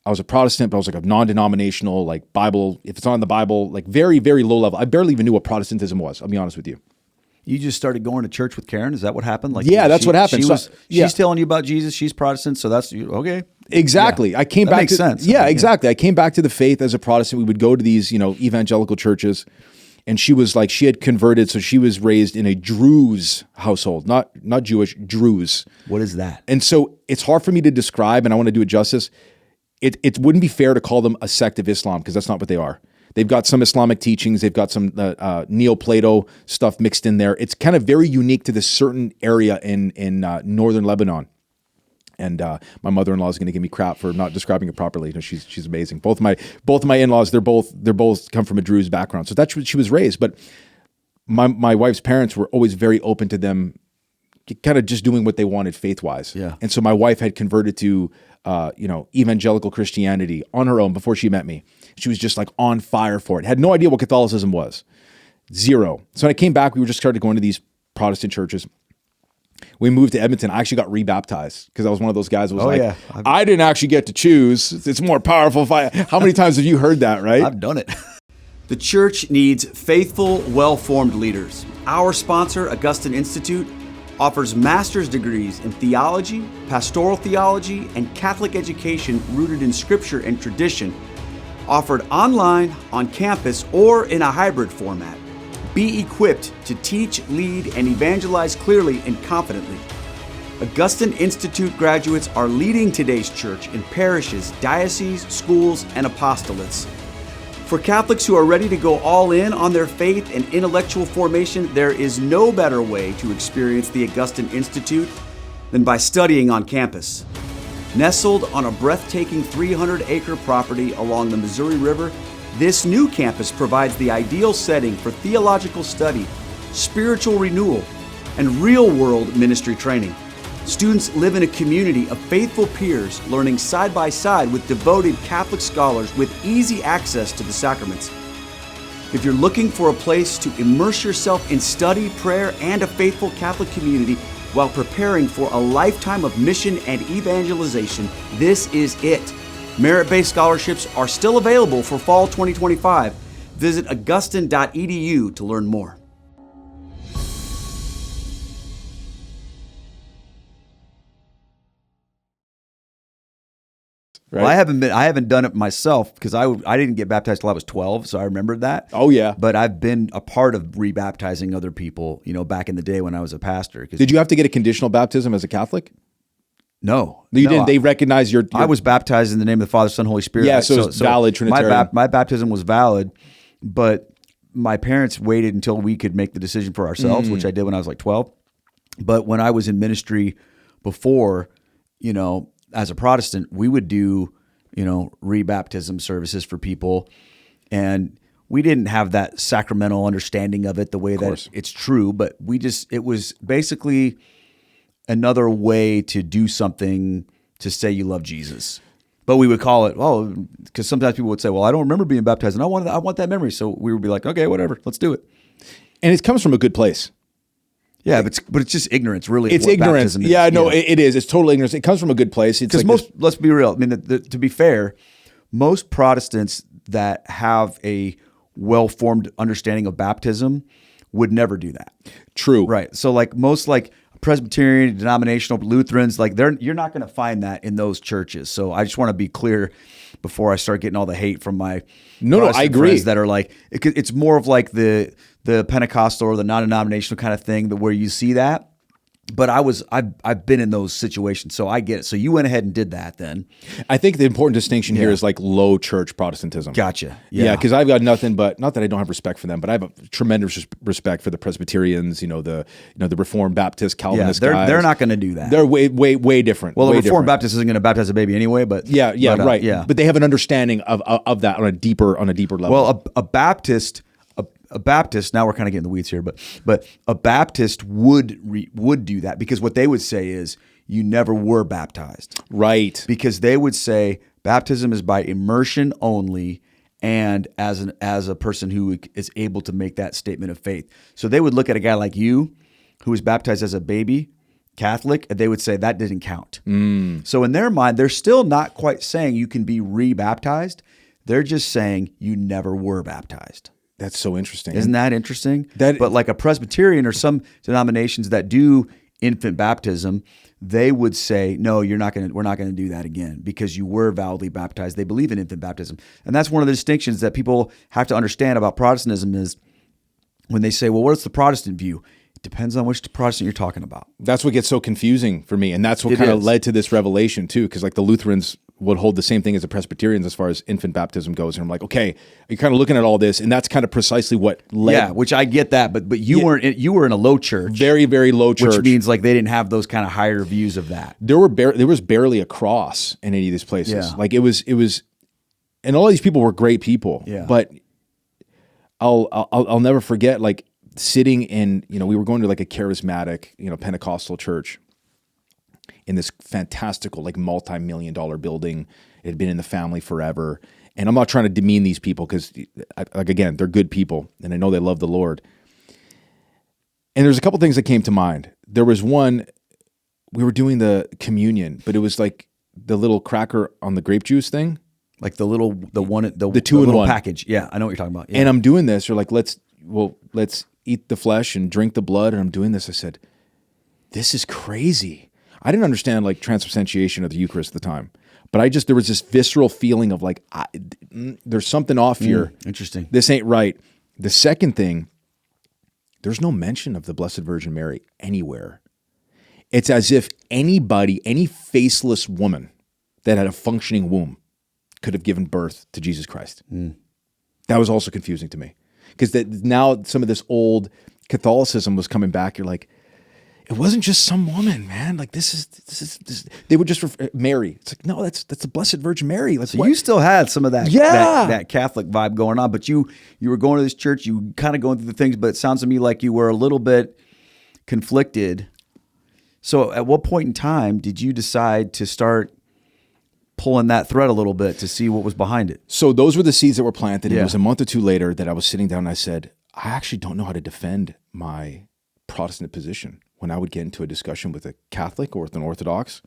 I was a Protestant, but I was like a non-denominational, like Bible, if it's on the Bible, like very, very low level. I barely even knew what Protestantism was, I'll be honest with you. You just started going to church with Karen? Is that what happened? Like, yeah, that's what happened. She's telling you about Jesus. She's Protestant, so that's okay. Exactly. Yeah. I came back. Makes sense. Yeah, exactly. I came back to the faith as a Protestant. We would go to these, evangelical churches, and she was like, she had converted, so she was raised in a Druze household, not Jewish, Druze. What is that? And so it's hard for me to describe, and I want to do it justice. It wouldn't be fair to call them a sect of Islam because that's not what they are. They've got some Islamic teachings. They've got some Neo-Plato stuff mixed in there. It's kind of very unique to this certain area in northern Lebanon. And my mother-in-law is going to give me crap for not describing it properly. She's amazing. Both of my in-laws, they're both come from a Druze background. So that's what she was raised. But my wife's parents were always very open to them kind of just doing what they wanted faith-wise. Yeah. And so my wife had converted to evangelical Christianity on her own before she met me. She was just like on fire for it. Had no idea what Catholicism was. Zero. So when I came back, we were just started going to these Protestant churches. We moved to Edmonton. I actually got rebaptized because I was one of those guys who was I didn't actually get to choose. It's more powerful. How many times have you heard that, right? I've done it. The church needs faithful, well-formed leaders. Our sponsor, Augustine Institute, offers master's degrees in theology, pastoral theology, and Catholic education rooted in scripture and tradition, offered online, on campus, or in a hybrid format. Be equipped to teach, lead, and evangelize clearly and confidently. Augustine Institute graduates are leading today's church in parishes, dioceses, schools, and apostolates. For Catholics who are ready to go all in on their faith and intellectual formation, there is no better way to experience the Augustine Institute than by studying on campus. Nestled on a breathtaking 300-acre property along the Missouri River, this new campus provides the ideal setting for theological study, spiritual renewal, and real-world ministry training. Students live in a community of faithful peers, learning side by side with devoted Catholic scholars with easy access to the sacraments. If you're looking for a place to immerse yourself in study, prayer, and a faithful Catholic community while preparing for a lifetime of mission and evangelization, this is it. Merit-based scholarships are still available for fall 2025. Visit augustine.edu to learn more. Right? Well, I haven't done it myself because I didn't get baptized till I was 12, so I remembered that. Oh yeah. But I've been a part of rebaptizing other people, back in the day when I was a pastor. Did you have to get a conditional baptism as a Catholic? No. You didn't. They recognize your. I was baptized in the name of the Father, Son, Holy Spirit. Yeah, so it's valid Trinitarian. My baptism was valid, but my parents waited until we could make the decision for ourselves, which I did when I was like 12. But when I was in ministry before, as a Protestant, we would do, rebaptism services for people. And we didn't have that sacramental understanding of it the way that it's true, but it was basically another way to do something to say you love Jesus. But we would call it, because sometimes people would say, well, I don't remember being baptized and I want that memory. So we would be like, okay, whatever, let's do it. And it comes from a good place. Yeah, but it's just ignorance, really. It's ignorance. Yeah, no, it is. It's total ignorance. It comes from a good place. Because let's be real. I mean, to be fair, most Protestants that have a well-formed understanding of baptism would never do that. True. Right. So most Presbyterian, denominational, Lutherans, you're not going to find that in those churches. So I just want to be clear before I start getting all the hate from my I agree friends that are it's more of the Pentecostal or the non-denominational kind of thing where you see that. But I've been in those situations, so I get it. So you went ahead and did that then. I think the important distinction here is low church Protestantism. Gotcha. Yeah, because I've got nothing but, not that I don't have respect for them, but I have a tremendous respect for the Presbyterians, the Reformed Baptist, Calvinist guys. They're not going to do that. They're way different. Well, the Reformed Baptist isn't going to baptize a baby anyway, but right. Yeah. But they have an understanding of that on a deeper level. Well, a Baptist, now we're kind of getting the weeds here, but a Baptist would do that because what they would say is you never were baptized. Right. Because they would say baptism is by immersion only and as a person who is able to make that statement of faith. So they would look at a guy like you who was baptized as a baby, Catholic, and they would say that didn't count. So in their mind, they're still not quite saying you can be rebaptized. They're just saying you never were baptized. That's so interesting. Isn't that interesting? But like a Presbyterian or some denominations that do infant baptism, they would say, no, we're not going to do that again because you were validly baptized. They believe in infant baptism. And that's one of the distinctions that people have to understand about Protestantism is when they say, well, what's the Protestant view? It depends on which Protestant you're talking about. That's what gets so confusing for me. And that's what kind of led to this revelation too, because the Lutherans would hold the same thing as the Presbyterians as far as infant baptism goes. And I'm like, okay, you're kind of looking at all this, and that's kind of precisely what led. Yeah, which I get that, but you were in a low church, very very low church, which means they didn't have those kind of higher views of that. There was barely a cross in any of these places. Yeah. It was, and all these people were great people. Yeah. But I'll never forget sitting in we were going to a charismatic Pentecostal church in this fantastical, multi-million-dollar building. It had been in the family forever. And I'm not trying to demean these people because, again, they're good people, and I know they love the Lord. And there's a couple things that came to mind. There was one, we were doing the communion, but it was the little cracker on the grape juice thing. Like the The two in little one one package. Yeah, I know what you're talking about. Yeah. And I'm doing this. They're like, let's eat the flesh and drink the blood. And I'm doing this. I said, this is crazy. I didn't understand like transubstantiation of the Eucharist at the time, but there was this visceral feeling of like, there's something off here. Interesting. This ain't right. The second thing, there's no mention of the Blessed Virgin Mary anywhere. It's as if any faceless woman that had a functioning womb could have given birth to Jesus Christ. That was also confusing to me because now some of this old Catholicism was coming back. You're like, it wasn't just some woman, man. Like this is they would just Mary. It's like, no, that's the Blessed Virgin Mary. Like, so you still had some of that, that Catholic vibe going on, but you were going to this church, you kind of going through the things, but it sounds to me like you were a little bit conflicted. So at what point in time did you decide to start pulling that thread a little bit to see what was behind it? So those were the seeds that were planted. Yeah. It was a month or two later that I was sitting down and I said, I actually don't know how to defend my Protestant position. When I would get into a discussion with a Catholic or with an Orthodox,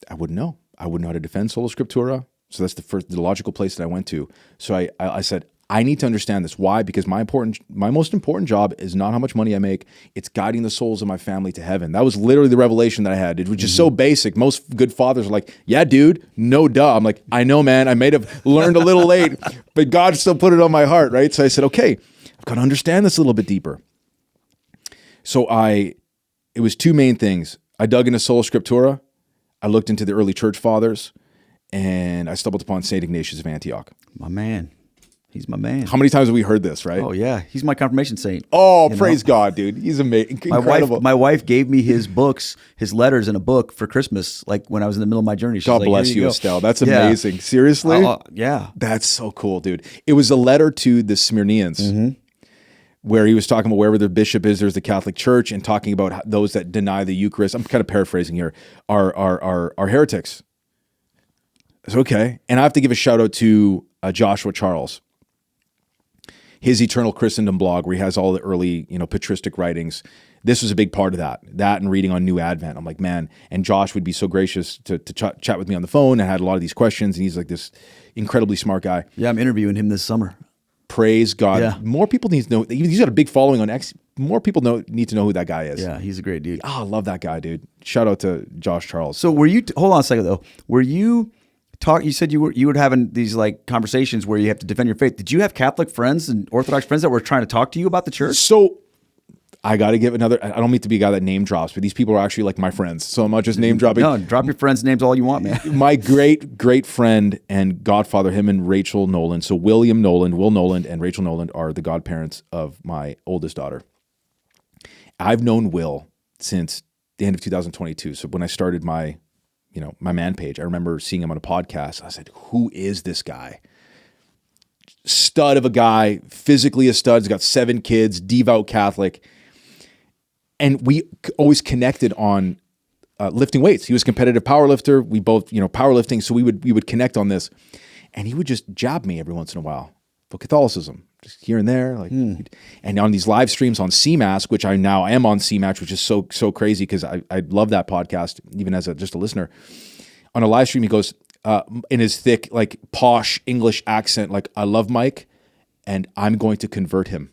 I wouldn't know. I wouldn't know how to defend Sola Scriptura. So that's the logical place that I went to. So I said, I need to understand this. Why? Because my most important job is not how much money I make. It's guiding the souls of my family to heaven. That was literally the revelation that I had. It was just so basic. Most good fathers are like, yeah, dude, no duh. I'm like, I know, man. I may have learned a little late, but God still put it on my heart, right? So I said, okay, I've got to understand this a little bit deeper. So it was two main things. I dug into Sola Scriptura. I looked into the early church fathers, and I stumbled upon St. Ignatius of Antioch. My man. He's my man. How many times have we heard this, right? Oh, yeah. He's my confirmation saint. Oh, praise God, dude. He's amazing. Incredible. My wife gave me his books, his letters in a book for Christmas, like when I was in the middle of my journey. She's God like, bless you, Estelle. That's amazing. Seriously? Yeah. That's so cool, dude. It was a letter to the Smyrnians where he was talking about wherever the bishop is, there's the Catholic Church, and talking about those that deny the Eucharist. I'm kind of paraphrasing here, are heretics. It's okay. And I have to give a shout out to Joshua Charles. His Eternal Christendom blog, where he has all the early, patristic writings. This was a big part of that and reading on New Advent. I'm like, man, and Josh would be so gracious to chat with me on the phone and had a lot of these questions. And he's like this incredibly smart guy. Yeah, I'm interviewing him this summer. Praise God. Yeah. More people need to know. He's got a big following on X. More people need to know who that guy is. Yeah, he's a great dude. Oh, I love that guy, dude. Shout out to Josh Charles. So hold on a second though. You said you were having these like conversations where you have to defend your faith. Did you have Catholic friends and Orthodox friends that were trying to talk to you about the church? So I got to give I don't mean to be a guy that name drops, but these people are actually like my friends. So I'm not just name dropping. No, drop your friends' names all you want, man. My great friend and godfather, him and Rachel Noland. So Will Noland and Rachel Noland are the godparents of my oldest daughter. I've known Will since the end of 2022. So when I started my man page, I remember seeing him on a podcast. I said, who is this guy? Stud of a guy, physically a stud. He's got 7 kids, devout Catholic. And we always connected on lifting weights. He was a competitive power lifter. We both, powerlifting. So we would connect on this. And he would just jab me every once in a while for Catholicism, just here and there. And on these live streams on CMAS, which I now am on CMAS, which is so crazy because I love that podcast, even as just a listener. On a live stream, he goes in his thick, like posh English accent, like, I love Mike and I'm going to convert him.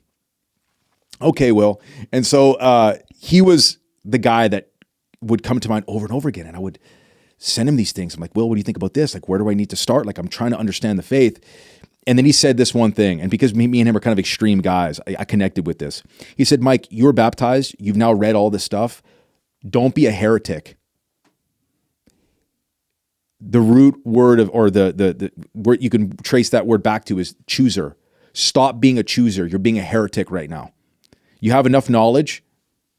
Okay, Will. And so he was the guy that would come to mind over and over again. And I would send him these things. I'm like, Will, what do you think about this? Like, where do I need to start? Like, I'm trying to understand the faith. And then he said this one thing. And because me and him are kind of extreme guys, I connected with this. He said, Mike, you're baptized. You've now read all this stuff. Don't be a heretic. The root word or the word you can trace that word back to is chooser. Stop being a chooser. You're being a heretic right now. You have enough knowledge.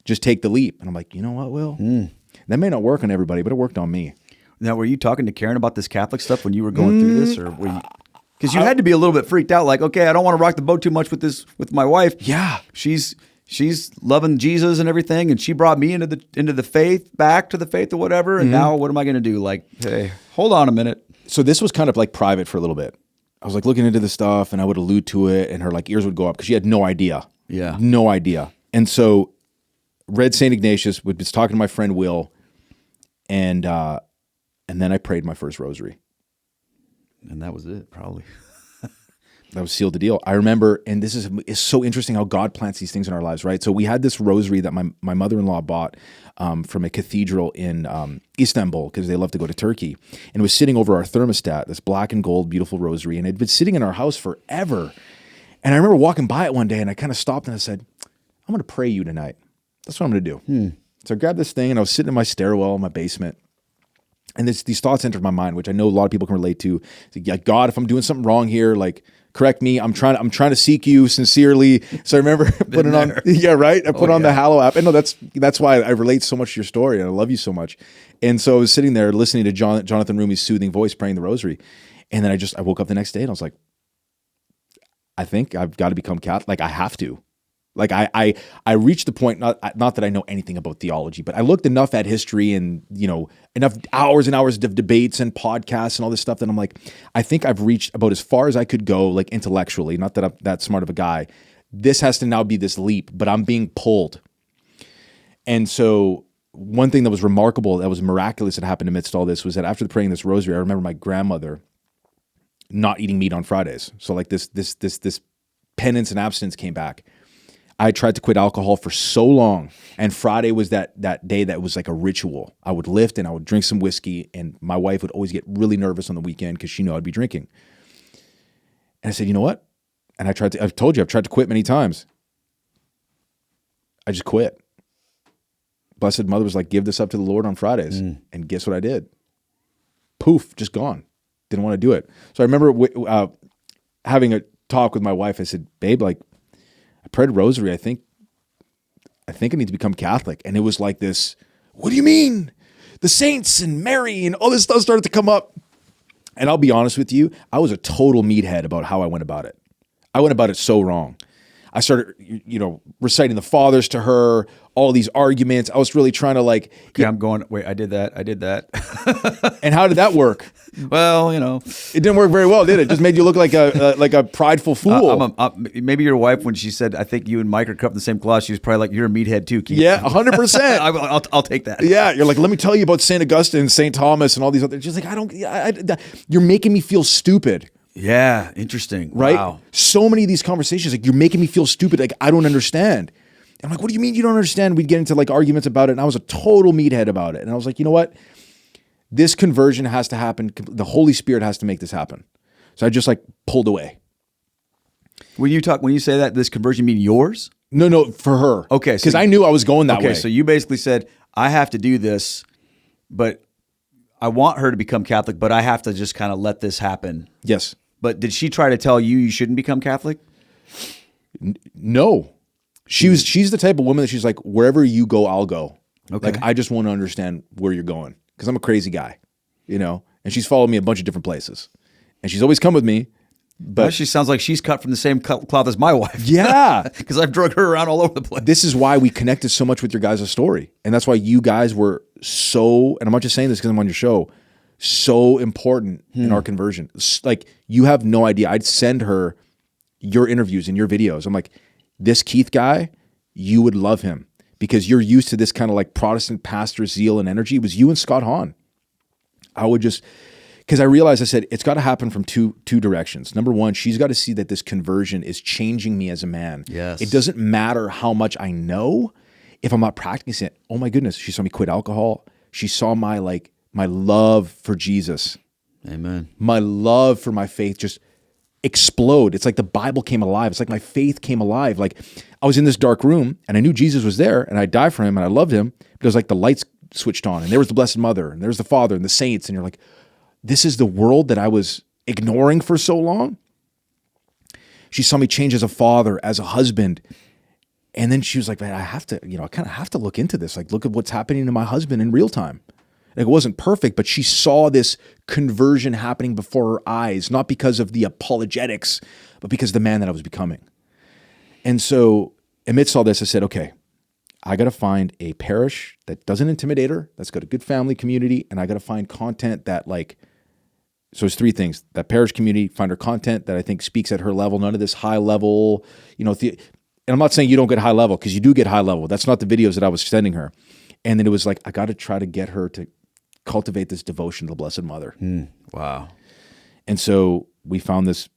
Just take the leap. And I'm like, you know what, Will? That may not work on everybody, but it worked on me. Now, were you talking to Karen about this Catholic stuff when you were going through this, or were you? Because you had to be a little bit freaked out, like, okay, I don't want to rock the boat too much with my wife. Yeah, she's loving Jesus and everything, and she brought me into the faith, back to the faith or whatever. And now, what am I going to do? Like, hey, hold on a minute. So this was kind of like private for a little bit. I was like looking into this stuff, and I would allude to it, and her like ears would go up because she had no idea. Yeah, no idea. And so, read St. Ignatius. Was talking to my friend Will, and then I prayed my first rosary. And that was it, probably. That was sealed the deal. I remember, and this is so interesting how God plants these things in our lives, right? So we had this rosary that my mother-in-law bought from a cathedral in Istanbul, because they love to go to Turkey. And it was sitting over our thermostat, this black and gold, beautiful rosary. And it had been sitting in our house forever. And I remember walking by it one day, and I kind of stopped and I said, I'm going to pray you tonight. That's what I'm going to do. So I grabbed this thing, and I was sitting in my stairwell in my basement. And these thoughts entered my mind, which I know a lot of people can relate to. It's like, God, if I'm doing something wrong here, like, correct me. I'm trying to seek you sincerely. So I remember putting on, yeah, right. I put on the Hallow app, and no, that's why I relate so much to your story, and I love you so much. And so I was sitting there listening to Jonathan Rumi's soothing voice praying the rosary, and then I woke up the next day and I was like, I think I've got to become Catholic. Like, I have to. Like, I reached the point, not that I know anything about theology, but I looked enough at history and, enough hours and hours of debates and podcasts and all this stuff that I'm like, I think I've reached about as far as I could go, like, intellectually. Not that I'm that smart of a guy. This has to now be this leap, but I'm being pulled. And so one thing that was remarkable, that was miraculous that happened amidst all this, was that after praying this rosary, I remember my grandmother not eating meat on Fridays. So like this penance and abstinence came back. I tried to quit alcohol for so long, and Friday was that day that was like a ritual. I would lift and I would drink some whiskey, and my wife would always get really nervous on the weekend because she knew I'd be drinking. And I said, you know what? And I've told you, I've tried to quit many times. I just quit. Blessed Mother was like, give this up to the Lord on Fridays. And guess what I did? Poof, just gone. Didn't want to do it. So I remember having a talk with my wife. I said, babe, like, I prayed a rosary. I think I need to become Catholic. And it was like this, what do you mean? The saints and Mary and all this stuff started to come up. And I'll be honest with you, I was a total meathead about how I went about it. I went about it so wrong. I started, reciting the fathers to her, all these arguments. I was really trying to like... Okay, I'm going, wait, I did that. And how did that work? Well, it didn't work very well, did it? It just made you look like a prideful fool. Maybe your wife, when she said, I think you and Mike are cut from the same cloth, she was probably like, you're a meathead too, Keith. Yeah, 100%. I'll take that. Yeah, you're like, let me tell you about St. Augustine, St. Thomas, and all these other... She's like, you're making me feel stupid. Yeah, interesting. Right? Wow. So many of these conversations, like, you're making me feel stupid. Like, I don't understand. And I'm like, what do you mean you don't understand? We'd get into like arguments about it, and I was a total meathead about it. And I was like, you know what? This conversion has to happen. The Holy Spirit has to make this happen. So I just like pulled away. When you say that, this conversion mean yours? No, for her. Okay. Because I knew I was going that way. Okay, so you basically said, I have to do this, but I want her to become Catholic, but I have to just kind of let this happen. Yes. But did she try to tell you shouldn't become Catholic? No. She's the type of woman that she's like, wherever you go, I'll go. Okay. Like, I just want to understand where you're going. Because I'm a crazy guy, and she's followed me a bunch of different places. And she's always come with me. But well, she sounds like she's cut from the same cloth as my wife. Yeah. Because I've drug her around all over the place. This is why we connected so much with your guys' story. And that's why you guys were so, and I'm not just saying this because I'm on your show, so important in our conversion. Like, you have no idea. I'd send her your interviews and your videos. I'm like, this Keith guy, you would love him because you're used to this kind of like Protestant pastor zeal and energy. It was you and Scott Hahn. I would just, because I realized, I said, it's got to happen from two directions. Number one, she's got to see that this conversion is changing me as a man. Yes. It doesn't matter how much I know if I'm not practicing it. Oh my goodness. She saw me quit alcohol. She saw my love for Jesus. Amen. My love for my faith just explode. It's like the Bible came alive. It's like my faith came alive. Like, I was in this dark room and I knew Jesus was there and I'd die for him and I loved him. But it was like the lights switched on and there was the Blessed Mother and there's the Father and the saints. And you're like, this is the world that I was ignoring for so long. She saw me change as a father, as a husband. And then she was like, man, I kind of have to look into this. Like, look at what's happening to my husband in real time. Like, it wasn't perfect, but she saw this conversion happening before her eyes, not because of the apologetics, but because of the man that I was becoming. And so amidst all this, I said, okay, I got to find a parish that doesn't intimidate her, that's got a good family community, and I got to find content that so it's three things: that parish community, find her content that I think speaks at her level, none of this high level, and I'm not saying you don't get high level, because you do get high level. That's not the videos that I was sending her. And then it was like, I got to try to get her to cultivate this devotion to the Blessed Mother. Wow. And so we found this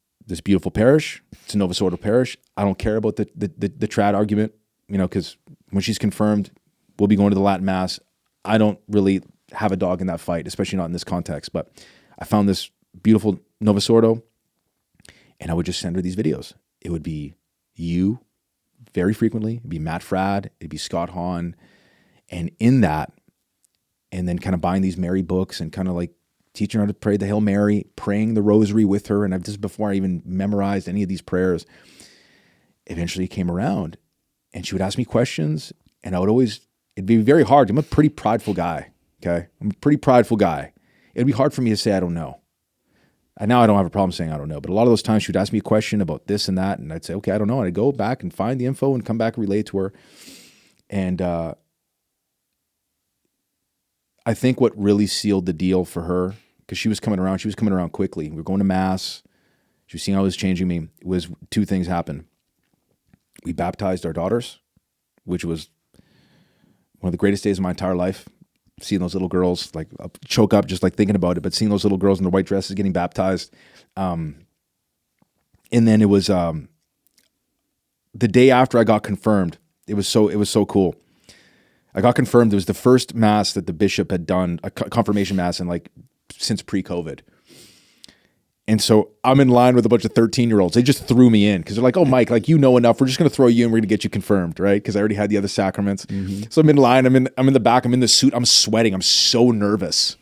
beautiful parish. It's a Novus Ordo parish. I don't care about the trad argument, because when she's confirmed, we'll be going to the Latin Mass. I don't really have a dog in that fight, especially not in this context. But I found this beautiful Novus Ordo, and I would just send her these videos. It would be you very frequently. It'd be Matt Fradd. It'd be Scott Hahn. And in that, and then kind of buying these Mary books and kind of like teaching her how to pray the Hail Mary, praying the rosary with her. And this is before I even memorized any of these prayers. Eventually it came around and she would ask me questions, and I would always, it'd be very hard. I'm a pretty prideful guy. Okay. I'm a pretty prideful guy. It'd be hard for me to say, I don't know. And now I don't have a problem saying I don't know. But a lot of those times she would ask me a question about this and that. And I'd say, okay, I don't know. And I'd go back and find the info and come back and relay it to her. And I think what really sealed the deal for her, because she was coming around quickly. We were going to Mass. She was seeing how it was changing me. It was two things happened. We baptized our daughters, which was one of the greatest days of my entire life. Seeing those little girls, like I'll choke up just like thinking about it, but seeing those little girls in their white dresses getting baptized. And then it was the day after I got confirmed. It was so cool. I got confirmed. It was the first Mass that the bishop had done, a confirmation Mass, since pre-COVID. And so I'm in line with a bunch of 13-year-olds. They just threw me in because they're like, oh, Mike, like, you know enough. We're just going to throw you in. We're going to get you confirmed, right? Because I already had the other sacraments. Mm-hmm. So I'm in line. I'm in the back. I'm in the suit. I'm sweating. I'm so nervous.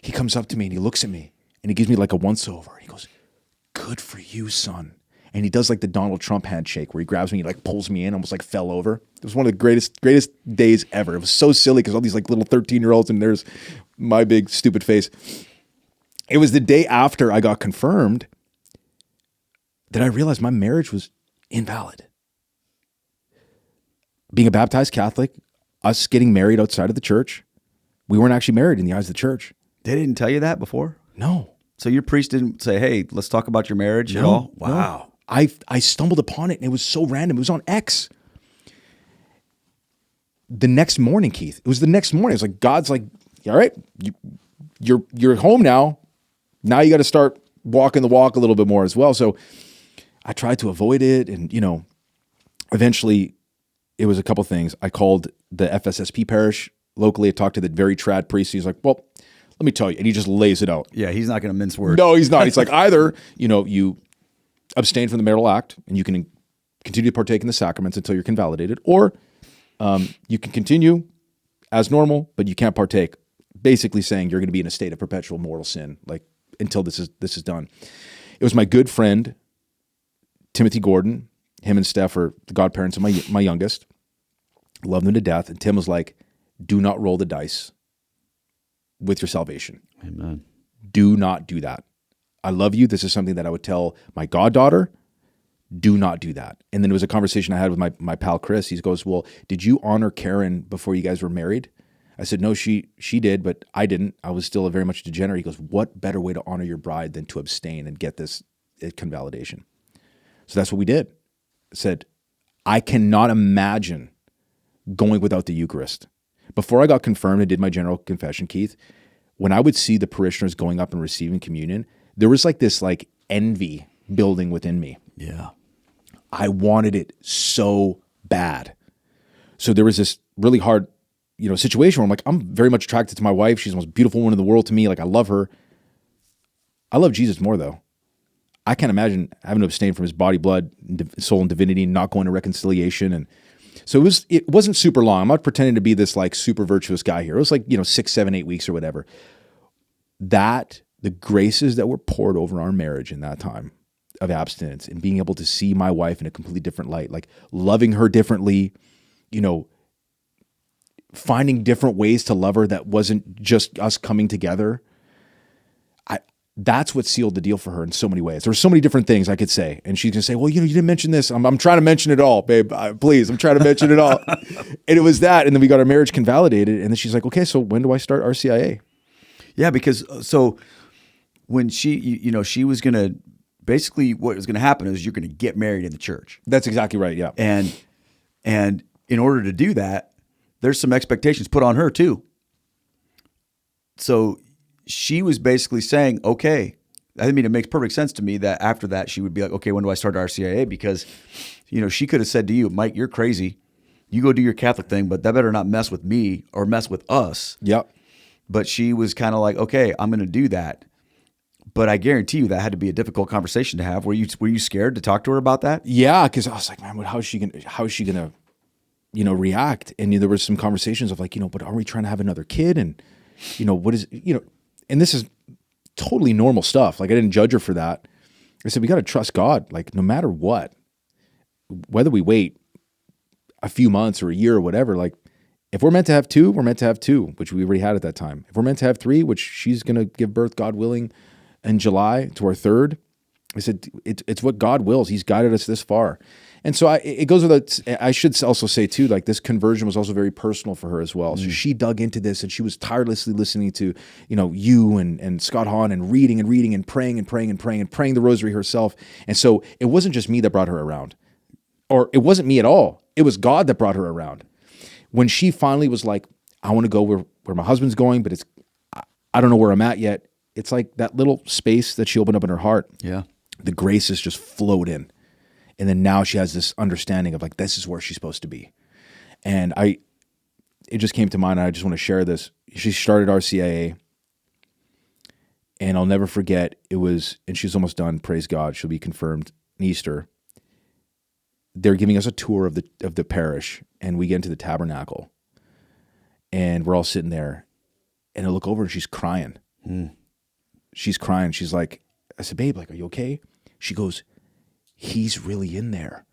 He comes up to me and he looks at me and he gives me like a once-over. And he goes, good for you, son. And he does like the Donald Trump handshake where he grabs me, he like pulls me in, almost like fell over. It was one of the greatest days ever. It was so silly because all these like little 13-year-olds and there's my big stupid face. It was the day after I got confirmed that I realized my marriage was invalid. Being a baptized Catholic, us getting married outside of the church, we weren't actually married in the eyes of the church. They didn't tell you that before? No. So your priest didn't say, hey, let's talk about your marriage at all? Wow. No. I stumbled upon it and it was so random. It was on X. The next morning, Keith, it was the next morning. It was like, God's like, all right, you're home now. Now you got to start walking the walk a little bit more as well. So I tried to avoid it. And, eventually it was a couple things. I called the FSSP parish locally. I talked to the very trad priest. He's like, well, let me tell you. And he just lays it out. Yeah, he's not going to mince words. No, he's not. He's like, either, you abstain from the marital act and you can continue to partake in the sacraments until you're convalidated, or you can continue as normal, but you can't partake. Basically saying you're going to be in a state of perpetual mortal sin, like until this is done. It was my good friend, Timothy Gordon. Him and Steph are the godparents of my youngest. Love them to death. And Tim was like, do not roll the dice with your salvation. Amen. Do not do that. I love you. This is something that I would tell my goddaughter. Do not do that. And then it was a conversation I had with my pal Chris. He goes, well, did you honor Karen before you guys were married? I said, no, she did, but I didn't. I was still a very much degenerate. He goes, what better way to honor your bride than to abstain and get this convalidation? So that's what we did. I said, I cannot imagine going without the Eucharist. Before I got confirmed and did my general confession, Keith, when I would see the parishioners going up and receiving communion, there was like this like envy building within me. Yeah. I wanted it so bad. So there was this really hard situation where I'm like, I'm very much attracted to my wife. She's the most beautiful woman in the world to me. Like, I love her. I love Jesus more though. I can't imagine having to abstain from his body, blood, soul, and divinity, and not going to reconciliation. And so it wasn't super long. I'm not pretending to be this like super virtuous guy here. It was like, 6, 7, 8 weeks or whatever. The graces that were poured over our marriage in that time of abstinence and being able to see my wife in a completely different light, like loving her differently, finding different ways to love her that wasn't just us coming together. That's what sealed the deal for her in so many ways. There were so many different things I could say. And she's going to say, well, you didn't mention this. I'm trying to mention it all, babe. Please, I'm trying to mention it all. And it was that. And then we got our marriage convalidated. And then she's like, okay, so when do I start RCIA? Yeah, because so when she, she was going to, basically what was going to happen is you're going to get married in the church. That's exactly right, yeah. And in order to do that, there's some expectations put on her too. So she was basically saying, okay, I mean, it makes perfect sense to me that after that, she would be like, okay, when do I start RCIA? Because, she could have said to you, Mike, you're crazy. You go do your Catholic thing, but that better not mess with me or mess with us. Yep. But she was kind of like, okay, I'm going to do that. But I guarantee you that had to be a difficult conversation to have. Were you scared to talk to her about that? Yeah, because I was like, man, how is she gonna react? And there was some conversations of like, but are we trying to have another kid? And what is and this is totally normal stuff. Like I didn't judge her for that. I said we got to trust God. Like no matter what, whether we wait a few months or a year or whatever, like if we're meant to have two, we're meant to have two, which we already had at that time. If we're meant to have three, which she's gonna give birth, God willing, in July to our third, I said, it's what God wills. He's guided us this far. And so it goes with I should also say too, like this conversion was also very personal for her as well. So she dug into this and she was tirelessly listening to, you and Scott Hahn and reading and praying the rosary herself. And so it wasn't just me that brought her around, or it wasn't me at all. It was God that brought her around. When she finally was like, I want to go where my husband's going, but I don't know where I'm at yet. It's like that little space that she opened up in her heart. Yeah. The graces just flowed in. And then now she has this understanding of like, this is where she's supposed to be. And it just came to mind. And I just want to share this. She started RCIA and I'll never forget and she's almost done. Praise God. She'll be confirmed in Easter. They're giving us a tour of the parish and we get into the tabernacle and we're all sitting there and I look over and she's crying. She's crying. She's like, I said, babe, like, are you okay? She goes, he's really in there.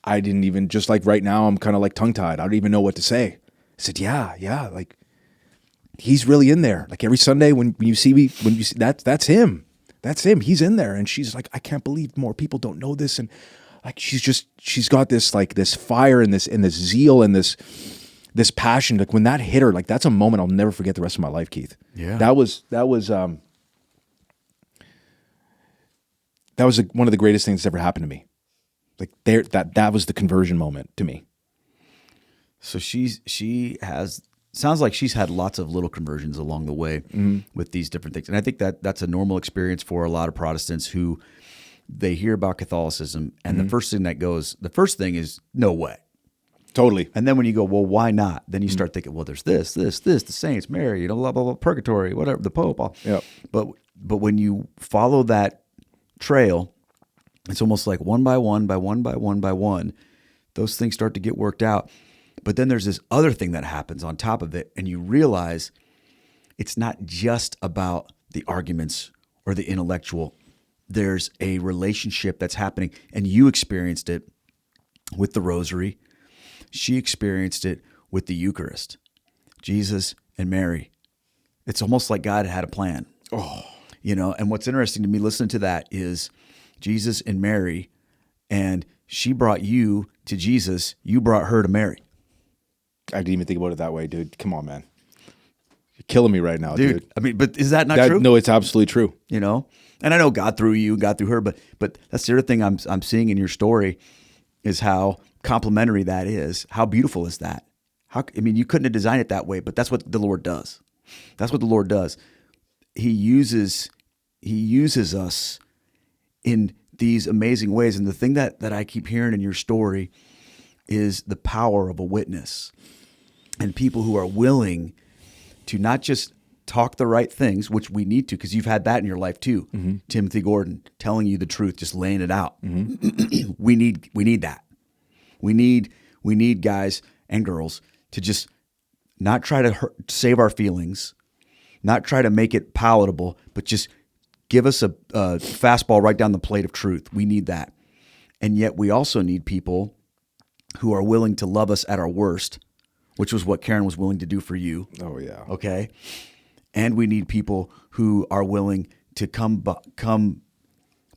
I didn't even, just like right now, I'm kind of like tongue-tied. I don't even know what to say. I said, yeah, like, he's really in there. Like every Sunday when you see me, that's him. That's him. He's in there. And she's like, I can't believe more people don't know this. And like, she's got this, like this fire and this zeal and this passion. Like when that hit her, like that's a moment I'll never forget the rest of my life, Keith. Yeah. That was one of the greatest things that's ever happened to me. Like that was the conversion moment to me. So sounds like she's had lots of little conversions along the way with these different things. And I think that's a normal experience for a lot of Protestants who they hear about Catholicism and the first thing is no way. Totally. And then when you go, well, why not? Then you start thinking, well, there's this, the saints, Mary, blah, blah, blah, purgatory, whatever, the Pope. Yeah. But when you follow that trail, it's almost like one by one, those things start to get worked out. But then there's this other thing that happens on top of it, and you realize it's not just about the arguments or the intellectual. There's a relationship that's happening, and you experienced it with the rosary. She experienced it with the Eucharist, Jesus and Mary. It's almost like God had a plan. And what's interesting to me listening to that is Jesus and Mary, and she brought you to Jesus, you brought her to Mary. I didn't even think about it that way, dude. Come on, man. You're killing me right now, dude. I mean, but is that not true? No, it's absolutely true. And I know God through you, God through her, but that's the other thing I'm seeing in your story is how complementary that is. How beautiful is that? You couldn't have designed it that way, but that's what the Lord does. That's what the Lord does. He uses us in these amazing ways. And the thing that I keep hearing in your story is the power of a witness and people who are willing to not just talk the right things, which we need to, because you've had that in your life too. Timothy Gordon telling you the truth, just laying it out. We need that. We need guys and girls to just not try to save our feelings, not try to make it palatable, but just give us a fastball right down the plate of truth. We need that. And yet we also need people who are willing to love us at our worst, which was what Karen was willing to do for you. Oh, yeah. Okay? And we need people who are willing to come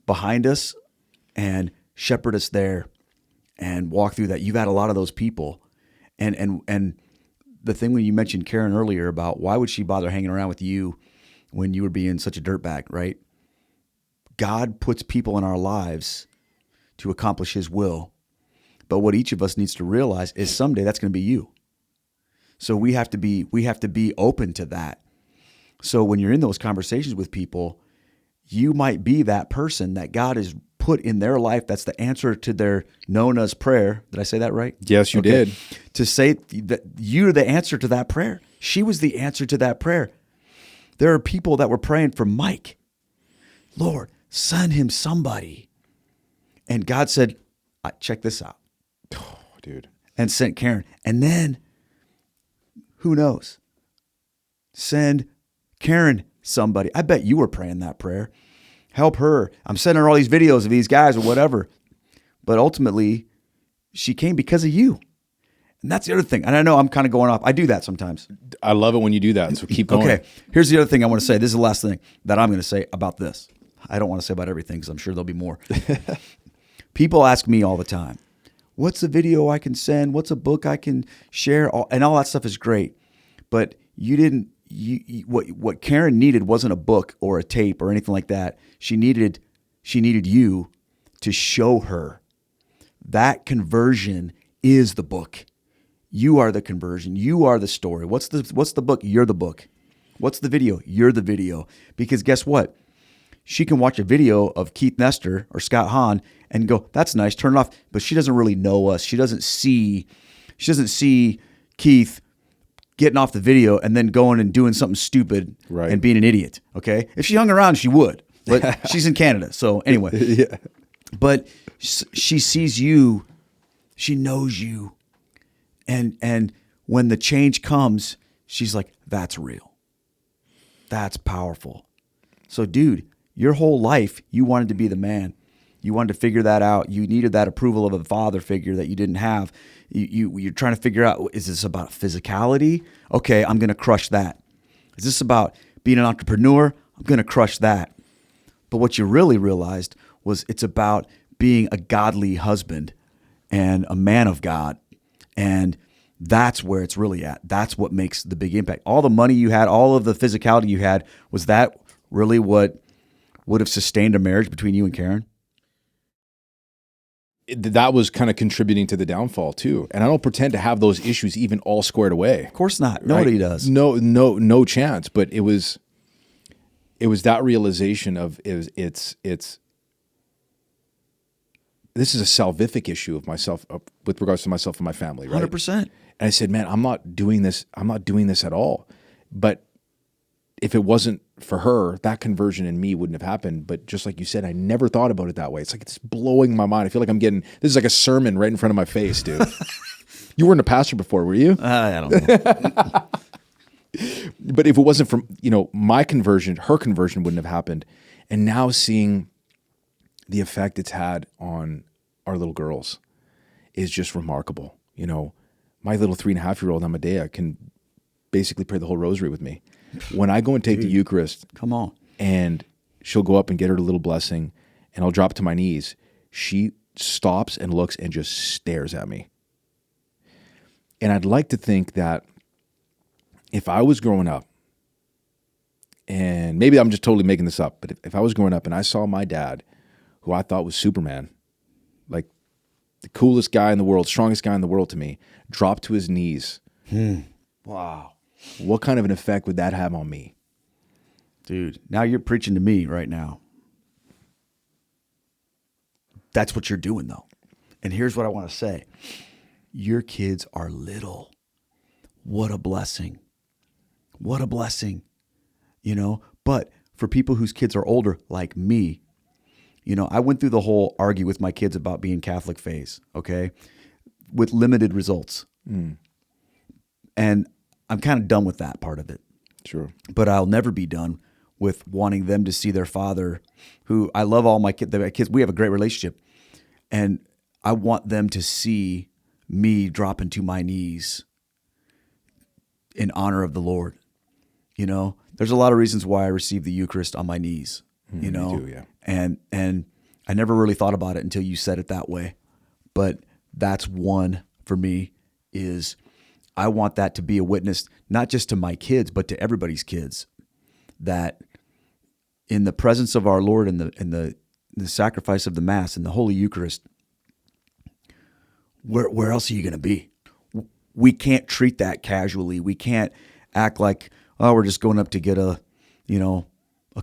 behind us and shepherd us there and walk through that. You've had a lot of those people. And the thing when you mentioned Karen earlier about why would she bother hanging around with you when you were being such a dirtbag, right? God puts people in our lives to accomplish his will. But what each of us needs to realize is someday that's going to be you. So we have to be open to that. So when you're in those conversations with people, you might be that person that God has put in their life. That's the answer to their Nona's prayer. Did I say that right? Yes, you did. To say that you're the answer to that prayer. She was the answer to that prayer. There are people that were praying for Mike. Lord, send him somebody. And God said, check this out. Oh, dude. And sent Karen. And then, who knows? Send Karen somebody. I bet you were praying that prayer. Help her. I'm sending her all these videos of these guys or whatever. But ultimately, she came because of you. And that's the other thing. And I know I'm kind of going off. I do that sometimes. I love it when you do that. So keep going. Okay. Here's the other thing I want to say. This is the last thing that I'm going to say about this. I don't want to say about everything because I'm sure there'll be more. People ask me all the time, what's a video I can send? What's a book I can share? And all that stuff is great. But what Karen needed wasn't a book or a tape or anything like that. She needed you to show her. That conversion is the book. You are the conversion. You are the story. What's the book? You're the book. What's the video? You're the video. Because guess what? She can watch a video of Keith Nestor or Scott Hahn and go, that's nice, turn it off. But she doesn't really know us. She doesn't see Keith getting off the video and then going and doing something stupid and being an idiot. Okay. If she hung around, she would, but she's in Canada. So anyway, yeah. But she sees you, she knows you. And when the change comes, she's like, that's real. That's powerful. So dude, your whole life, you wanted to be the man. You wanted to figure that out. You needed that approval of a father figure that you didn't have. You're trying to figure out, is this about physicality? Okay, I'm going to crush that. Is this about being an entrepreneur? I'm going to crush that. But what you really realized was it's about being a godly husband and a man of God. And that's where it's really at. That's what makes the big impact. All the money you had, all of the physicality you had, was that really what would have sustained a marriage between you and Karen? That was kind of contributing to the downfall too. And I don't pretend to have those issues even all squared away. Of course not. Nobody does. No chance. But it was that realization of it's this is a salvific issue of myself with regards to myself and my family, right? 100%. And I said, man, I'm not doing this at all. But if it wasn't for her, that conversion in me wouldn't have happened. But just like you said, I never thought about it that way. It's like, it's blowing my mind. I feel like this is like a sermon right in front of my face, dude. You weren't a pastor before, were you? I don't know. But if it wasn't for, my conversion, her conversion wouldn't have happened. And now seeing the effect it's had on our little girls is just remarkable. My little 3.5-year-old Amadea can basically pray the whole rosary with me. When I go and take the Eucharist, come on, and she'll go up and get her little blessing, and I'll drop to my knees, she stops and looks and just stares at me. And I'd like to think that if I was growing up, and maybe I'm just totally making this up, but if I was growing up and I saw my dad, who I thought was Superman, like the coolest guy in the world, strongest guy in the world to me, drop to his knees. Wow. What kind of an effect would that have on me? Dude, now you're preaching to me right now. That's what you're doing, though. And here's what I want to say. Your kids are little. What a blessing. What a blessing. But for people whose kids are older, like me, I went through the whole argue with my kids about being Catholic phase, okay, with limited results. And I'm kind of done with that part of it. Sure. But I'll never be done with wanting them to see their father, who I love all my kids. We have a great relationship. And I want them to see me dropping to my knees in honor of the Lord. There's a lot of reasons why I receive the Eucharist on my knees, Me too, yeah. And I never really thought about it until you said it that way. But that's one for me is I want that to be a witness, not just to my kids, but to everybody's kids, that in the presence of our Lord and the sacrifice of the Mass and the Holy Eucharist, where else are you going to be? we can't treat that casually. We can't act like, oh, we're just going up to get a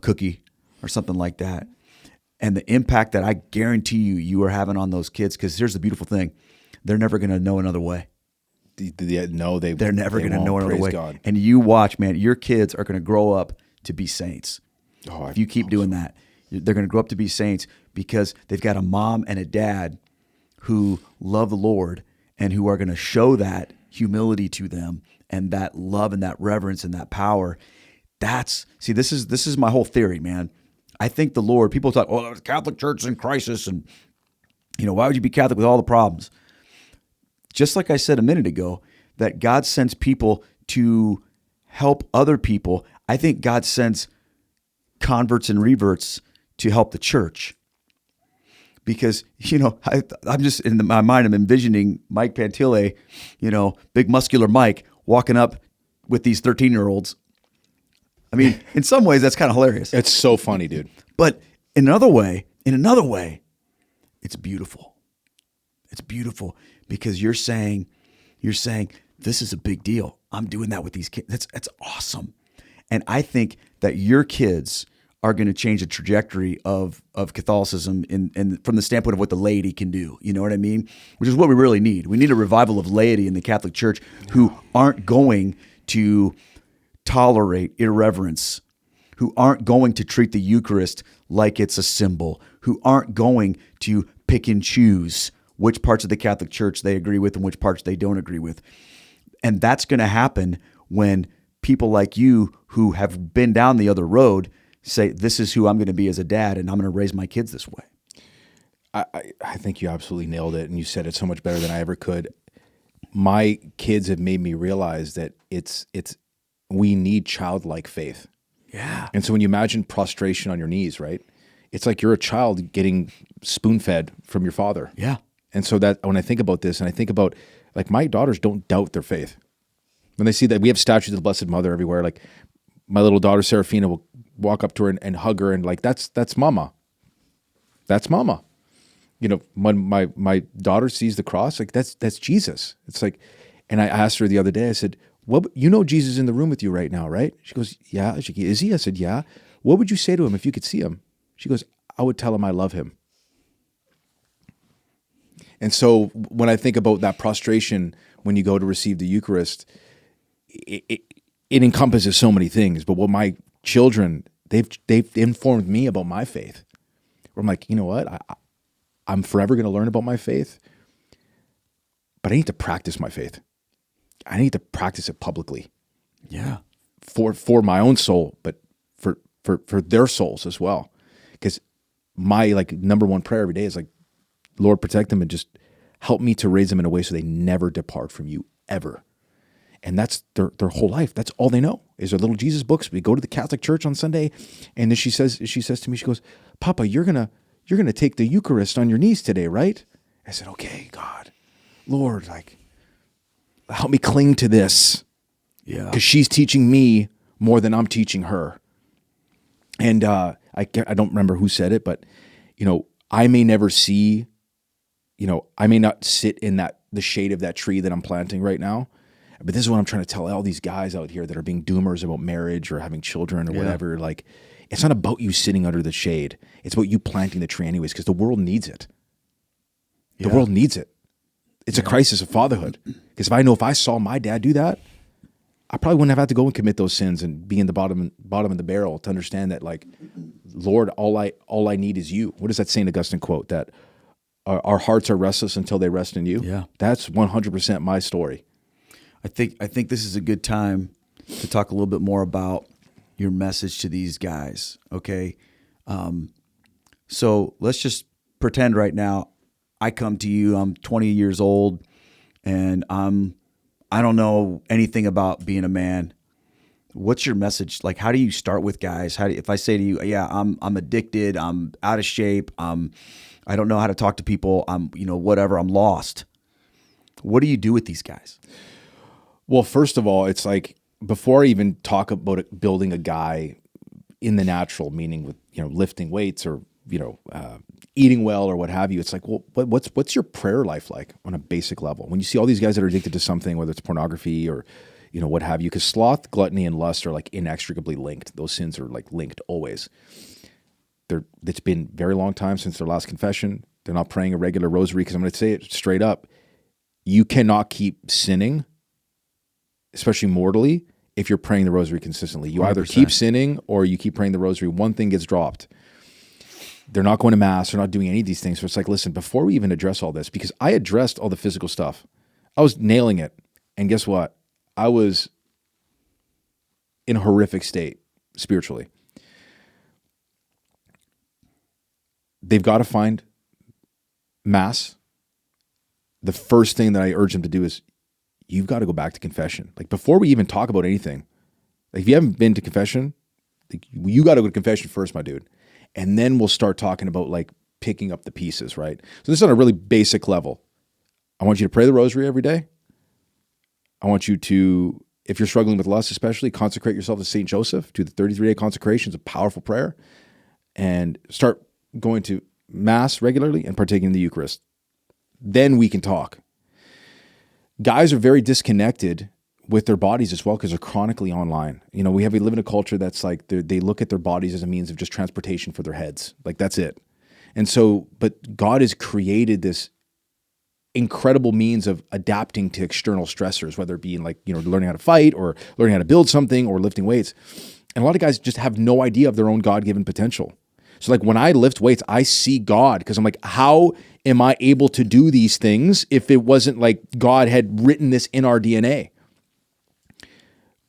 cookie or something like that. And the impact that I guarantee you are having on those kids, because here's the beautiful thing. They're never going to know another way. No, they're never going to know another way. God. And you watch, man, your kids are going to grow up to be saints. If you keep doing that, they're going to grow up to be saints because they've got a mom and a dad who love the Lord and who are going to show that humility to them and that love and that reverence and that power. This is my whole theory, man. I think the Lord, people talk, the Catholic Church is in crisis and, why would you be Catholic with all the problems? Just like I said a minute ago, that God sends people to help other people. I think God sends converts and reverts to help the church. Because, I'm just in my mind, I'm envisioning Mike Pantile, big muscular Mike walking up with these 13-year-olds. I mean, in some ways, that's kind of hilarious. It's so funny, dude. But in another way, it's beautiful. It's beautiful because you're saying, this is a big deal. I'm doing that with these kids. That's awesome. And I think that your kids are going to change the trajectory of Catholicism in from the standpoint of what the laity can do. You know what I mean? Which is what we really need. We need a revival of laity in the Catholic Church who aren't going to tolerate irreverence, who aren't going to treat the Eucharist like it's a symbol, who aren't going to pick and choose which parts of the Catholic Church they agree with and which parts they don't agree with. And that's going to happen when people like you who have been down the other road say, this is who I'm going to be as a dad, and I'm going to raise my kids this way. I think you absolutely nailed it, and you said it so much better than I ever could. My kids have made me realize that we need childlike faith. Yeah. And so when you imagine prostration on your knees, right? It's like you're a child getting spoon-fed from your father. Yeah. And so that when I think about this, and I think about, like, my daughters don't doubt their faith. When they see that we have statues of the Blessed Mother everywhere, like my little daughter Serafina will walk up to her and hug her and like, that's mama. That's mama. When my daughter sees the cross, like that's Jesus. It's like, and I asked her the other day, I said, Jesus is in the room with you right now, right? She goes, yeah. She goes, is he? I said, yeah. What would you say to him if you could see him? She goes, I would tell him I love him. And so when I think about that prostration, when you go to receive the Eucharist, it encompasses so many things. But what my children, they've informed me about my faith. Where I'm like, you know what? I'm forever going to learn about my faith, but I need to practice my faith. I need to practice it publicly. Yeah. For my own soul, but for their souls as well. Because my number one prayer every day is like, Lord, protect them and just help me to raise them in a way so they never depart from you ever. And that's their whole life. That's all they know is their little Jesus books. We go to the Catholic Church on Sunday, and then she says to me, she goes, Papa, you're gonna take the Eucharist on your knees today, right? I said, okay, God, Lord, help me cling to this. Yeah. Because she's teaching me more than I'm teaching her. And I don't remember who said it, but I may never see, I may not sit in the shade of that tree that I'm planting right now. But this is what I'm trying to tell all these guys out here that are being doomers about marriage or having children or whatever. Like, it's not about you sitting under the shade. It's about you planting the tree anyways, because the world needs it. The world needs it. It's a crisis of fatherhood. Because if I saw my dad do that, I probably wouldn't have had to go and commit those sins and be in the bottom of the barrel to understand that, like, Lord, all I need is you. What is that St. Augustine quote? That our hearts are restless until they rest in you. Yeah. That's 100% my story. I think this is a good time to talk a little bit more about your message to these guys. Okay. So let's just pretend right now I come to you, I'm 20 years old and I don't know anything about being a man. What's your message? Like, how do you start with guys? If I say to you, yeah, I'm addicted, I'm out of shape, I don't know how to talk to people, whatever, I'm lost. What do you do with these guys? Well, first of all, it's like, before I even talk about building a guy in the natural, meaning with, lifting weights or, eating well or what have you. It's like, well, what's your prayer life like on a basic level? When you see all these guys that are addicted to something, whether it's pornography or, what have you, because sloth, gluttony, and lust are like inextricably linked. Those sins are like linked always. It's been a very long time since their last confession. They're not praying a regular rosary, because I'm going to say it straight up. You cannot keep sinning, especially mortally, if you're praying the rosary consistently. You 100%. Either keep sinning or you keep praying the rosary. One thing gets dropped. They're not going to mass. They're not doing any of these things. So it's like, listen, before we even address all this, because I addressed all the physical stuff, I was nailing it. And guess what? I was in a horrific state spiritually. They've got to find mass. The first thing that I urge them to do is, you've got to go back to confession. Like, before we even talk about anything, like, if you haven't been to confession, like, you got to go to confession first, my dude. And then we'll start talking about like picking up the pieces, right? So this is on a really basic level. I want you to pray the rosary every day. I want you to, if you're struggling with lust especially, consecrate yourself to St. Joseph, to the 33-day consecration. It's a powerful prayer. And start going to Mass regularly and partaking in the Eucharist. Then we can talk. Guys are very disconnected with their bodies as well, because they're chronically online. We live in a culture that's like, they look at their bodies as a means of just transportation for their heads. Like, that's it. And so, but God has created this incredible means of adapting to external stressors, whether it be in like, learning how to fight or learning how to build something or lifting weights. And a lot of guys just have no idea of their own God-given potential. So like, when I lift weights, I see God, because I'm like, how am I able to do these things if it wasn't like God had written this in our DNA?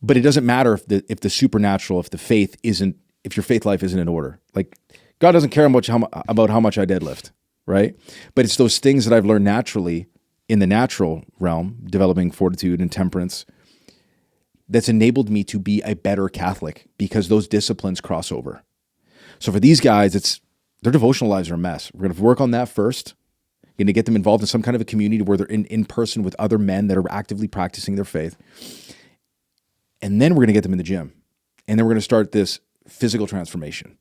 But it doesn't matter if the supernatural, if your faith life isn't in order. Like, God doesn't care about how much I deadlift, right? But it's those things that I've learned naturally in the natural realm, developing fortitude and temperance, that's enabled me to be a better Catholic, because those disciplines cross over. So for these guys, their devotional lives are a mess. We're going to work on that first. Going to get them involved in some kind of a community where they're in person with other men that are actively practicing their faith. And then we're going to get them in the gym. And then we're going to start this physical transformation.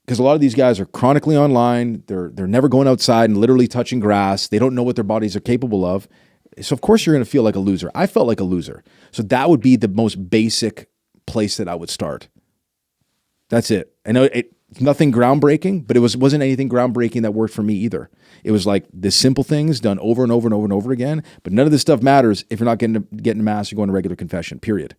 Because a lot of these guys are chronically online. They're never going outside and literally touching grass. They don't know what their bodies are capable of. So of course you're going to feel like a loser. I felt like a loser. So that would be the most basic place that I would start. That's it. I know it's nothing groundbreaking, but it wasn't anything groundbreaking that worked for me either. It was like the simple things done over and over and over and over again. But none of this stuff matters if you're not getting Mass or going to regular confession, period.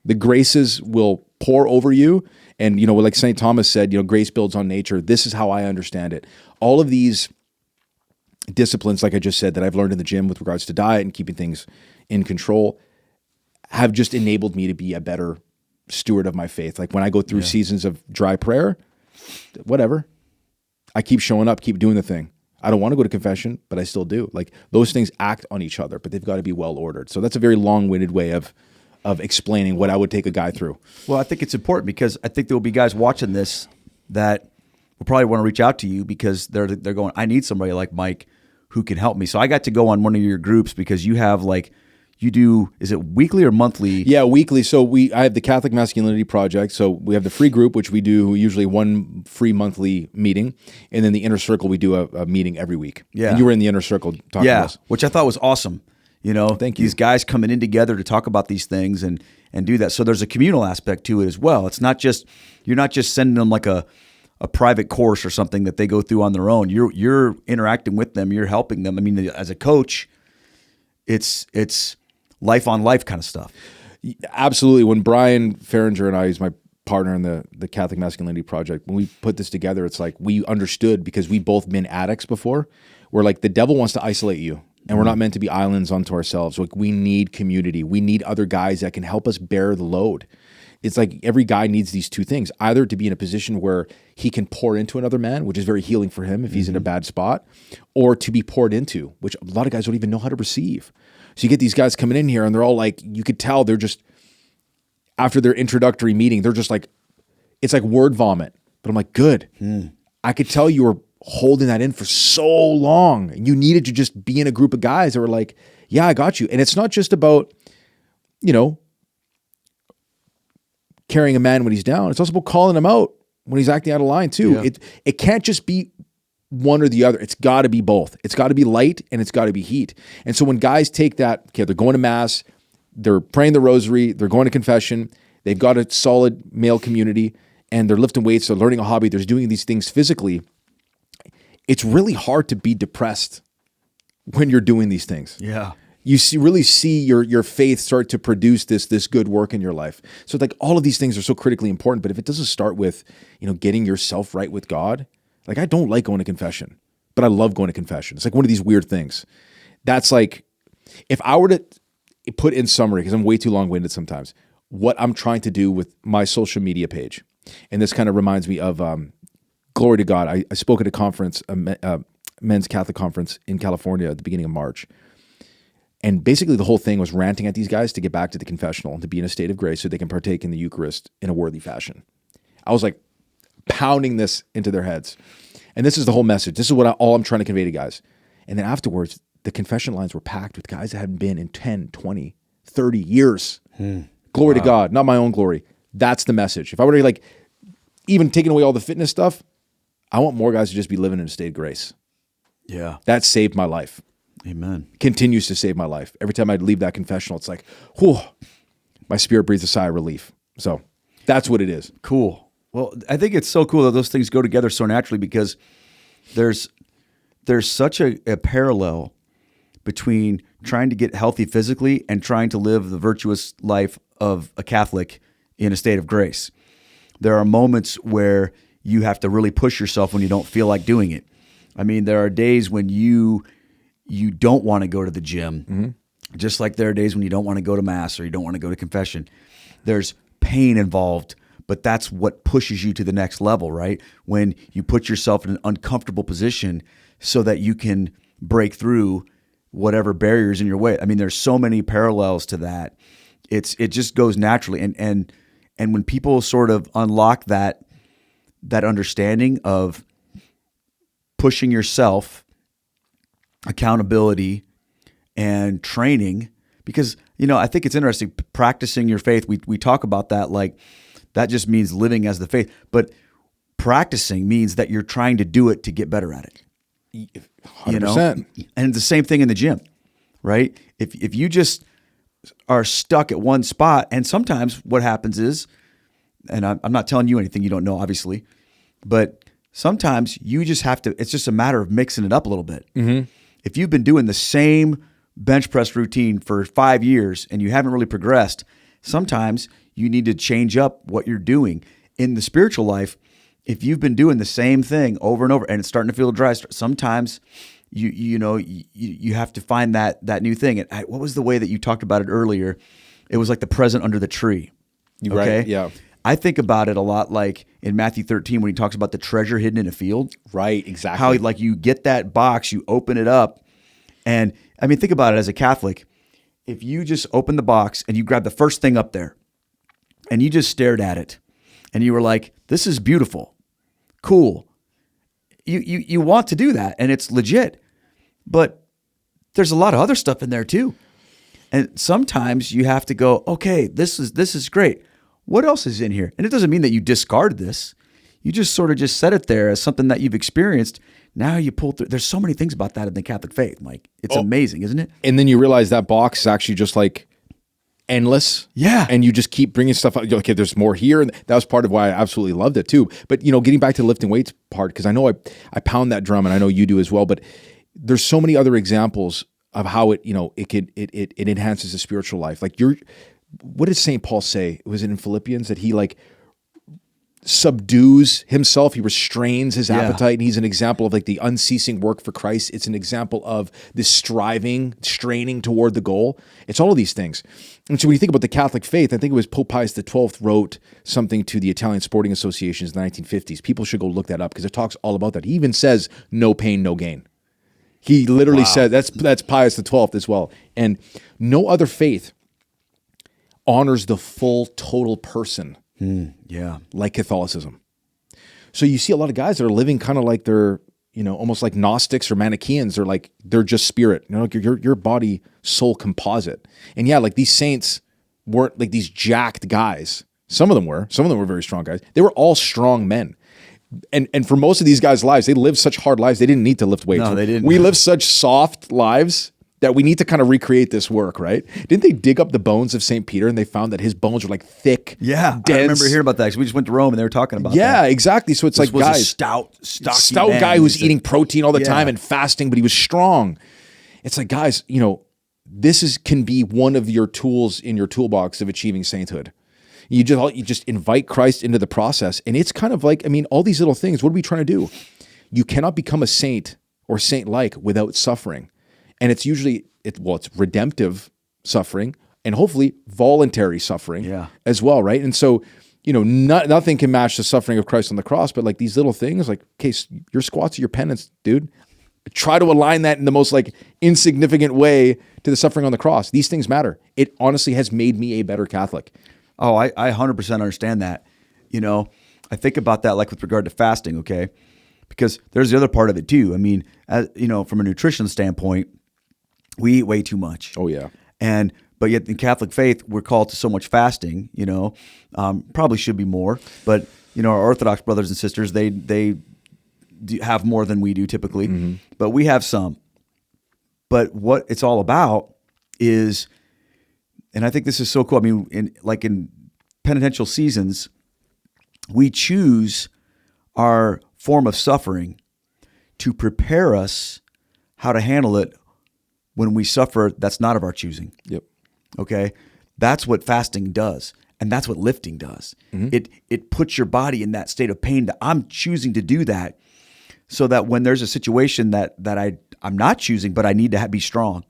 The graces will pour over you. And, like St. Thomas said, grace builds on nature. This is how I understand it. All of these disciplines, like I just said, that I've learned in the gym with regards to diet and keeping things in control, have just enabled me to be a better steward of my faith. Like, when I go through seasons of dry prayer, whatever, I keep showing up, keep doing the thing. I don't want to go to confession, but I still do. Like, those things act on each other, but they've got to be well ordered. So that's a very long-winded way of explaining what I would take a guy through. Well, I think it's important, because I think there will be guys watching this that will probably want to reach out to you, because they're going, I need somebody like Mike who can help me. So I got to go on one of your groups, because you have you do, is it weekly or monthly? Yeah, weekly. So I have the Catholic Masculinity Project. So we have the free group, which we do usually one free monthly meeting. And then the inner circle, we do a meeting every week. Yeah. And you were in the inner circle talking to us. Which I thought was awesome. Thank you. These guys coming in together to talk about these things and do that. So there's a communal aspect to it as well. It's not just, you're not just sending them like a private course or something that they go through on their own. You're interacting with them. You're helping them. I mean, as a coach, it's life on life kind of stuff. Absolutely. When Brian Farringer and I, he's my partner in the Catholic Masculinity Project, when we put this together, it's like we understood, because we both been addicts before. We're like, the devil wants to isolate you, and we're not meant to be islands unto ourselves. Like, we need community. We need other guys that can help us bear the load. It's like every guy needs these two things, either to be in a position where he can pour into another man, which is very healing for him if he's in a bad spot, or to be poured into, which a lot of guys don't even know how to receive. So you get these guys coming in here and they're all like, you could tell they're just, after their introductory meeting, they're just like, it's like word vomit. But I'm like, good. I could tell you were holding that in for so long. You needed to just be in a group of guys that were like, yeah, I got you. And it's not just about, carrying a man when he's down. It's also about calling him out when he's acting out of line too. Yeah. It can't just be one or the other. It's got to be both. It's got to be light and it's got to be heat. And so when guys take that, okay, they're going to mass, they're praying the rosary, they're going to confession, they've got a solid male community, and they're lifting weights, they're learning a hobby, they're doing these things physically. It's really hard to be depressed when you're doing these things. Yeah. You really see your faith start to produce this good work in your life. So like all of these things are so critically important, but if it doesn't start with, getting yourself right with God, like I don't like going to confession, but I love going to confession. It's like one of these weird things. That's like, if I were to put in summary, because I'm way too long-winded sometimes, what I'm trying to do with my social media page, and this kind of reminds me of glory to God. I spoke at a conference, a men's Catholic conference in California at the beginning of March. And basically the whole thing was ranting at these guys to get back to the confessional and to be in a state of grace so they can partake in the Eucharist in a worthy fashion. I was like pounding this into their heads. And this is the whole message. This is what all I'm trying to convey to guys. And then afterwards, the confession lines were packed with guys that hadn't been in 10, 20, 30 years. Glory to God, not my own glory. That's the message. If I were to like even taking away all the fitness stuff, I want more guys to just be living in a state of grace. Yeah. That saved my life. Amen. Continues to save my life. Every time I'd leave that confessional, it's like, whew, my spirit breathes a sigh of relief. So that's what it is. Cool. Well, I think it's so cool that those things go together so naturally because there's such a parallel between trying to get healthy physically and trying to live the virtuous life of a Catholic in a state of grace. There are moments where you have to really push yourself when you don't feel like doing it. I mean, there are days when you don't want to go to the gym, just like there are days when you don't want to go to mass or you don't want to go to confession. There's pain involved, but that's what pushes you to the next level, right? When you put yourself in an uncomfortable position so that you can break through whatever barriers in your way. I mean, there's so many parallels to that. It just goes naturally. And when people sort of unlock that understanding of pushing yourself, accountability, and training, because, I think it's interesting, practicing your faith. We talk about that like that just means living as the faith, but practicing means that you're trying to do it to get better at it. 100%. And the same thing in the gym, right? If you just are stuck at one spot, and sometimes what happens is, and I'm not telling you anything you don't know, obviously, but sometimes you just have to, it's just a matter of mixing it up a little bit. If you've been doing the same bench press routine for 5 years and you haven't really progressed, sometimes you need to change up what you're doing. In the spiritual life, if you've been doing the same thing over and over and it's starting to feel dry, sometimes you have to find that new thing. And what was the way that you talked about it earlier? It was like the present under the tree. Okay? Right, yeah. I think about it a lot like in Matthew 13 when he talks about the treasure hidden in a field. Right, exactly. How like you get that box, you open it up, and I mean, think about it as a Catholic. If you just open the box and you grab the first thing up there and you just stared at it and you were like, this is beautiful, cool. You want to do that and it's legit, but there's a lot of other stuff in there too. And sometimes you have to go, okay, this is great. What else is in here? And it doesn't mean that you discard this. You just sort of just set it there as something that you've experienced. Now you pull through. There's so many things about that in the Catholic faith, Mike. It's amazing, isn't it? And then you realize that box is actually just like endless. Yeah. And you just keep bringing stuff out. Okay, there's more here. And that was part of why I absolutely loved it too. But, getting back to the lifting weights part, because I know I pound that drum and I know you do as well, but there's so many other examples of how it enhances the spiritual life. Like what did St. Paul say? Was it in Philippians that he like subdues himself? He restrains his appetite, and he's an example of like the unceasing work for Christ. It's an example of this straining toward the goal. It's all of these things. And so when you think about the Catholic faith, I think it was Pope Pius XII wrote something to the Italian sporting associations in the 1950s. People should go look that up because it talks all about that. He even says, no pain, no gain. He literally said, that's Pius XII as well. And no other faith honors the full, total person like Catholicism. So you see a lot of guys that are living kind of like they're, almost like Gnostics or Manichaeans. They're just spirit, your body soul composite. And yeah, like these saints weren't like these jacked guys. Some of them were. Some of them were very strong guys. They were all strong men. And for most of these guys' lives, they lived such hard lives, they didn't need to lift weights. No, they didn't. We live such soft lives that we need to kind of recreate this work, right? Didn't they dig up the bones of St. Peter and they found that his bones were like thick, Yeah, dense? I remember hearing about that because we just went to Rome and they were talking about that. Yeah, exactly. So it's This like, was guys, a stout man. guy who's eating protein all the Yeah. time and fasting, but he was strong. It's like, guys, this can be one of your tools in your toolbox of achieving sainthood. You just invite Christ into the process. And it's kind of like, all these little things, what are we trying to do? You cannot become a saint or saint-like without suffering. And it's usually, it's redemptive suffering and hopefully voluntary suffering as well, right? And so, nothing can match the suffering of Christ on the cross, but like these little things, like, okay, your squats are your penance, dude. Try to align that in the most like insignificant way to the suffering on the cross. These things matter. It honestly has made me a better Catholic. Oh, I 100% understand that. I think about that like with regard to fasting, okay? Because there's the other part of it too. From a nutrition standpoint, we eat way too much. Oh, yeah. But yet in Catholic faith, we're called to so much fasting, probably should be more. But, our Orthodox brothers and sisters, they have more than we do typically, but we have some. But what it's all about is, and I think this is so cool. In penitential seasons, we choose our form of suffering to prepare us how to handle it when we suffer that's not of our choosing. Yep. Okay? That's what fasting does. And that's what lifting does. It puts your body in that state of pain that I'm choosing to do that so that when there's a situation that I'm not choosing, but I need to be strong,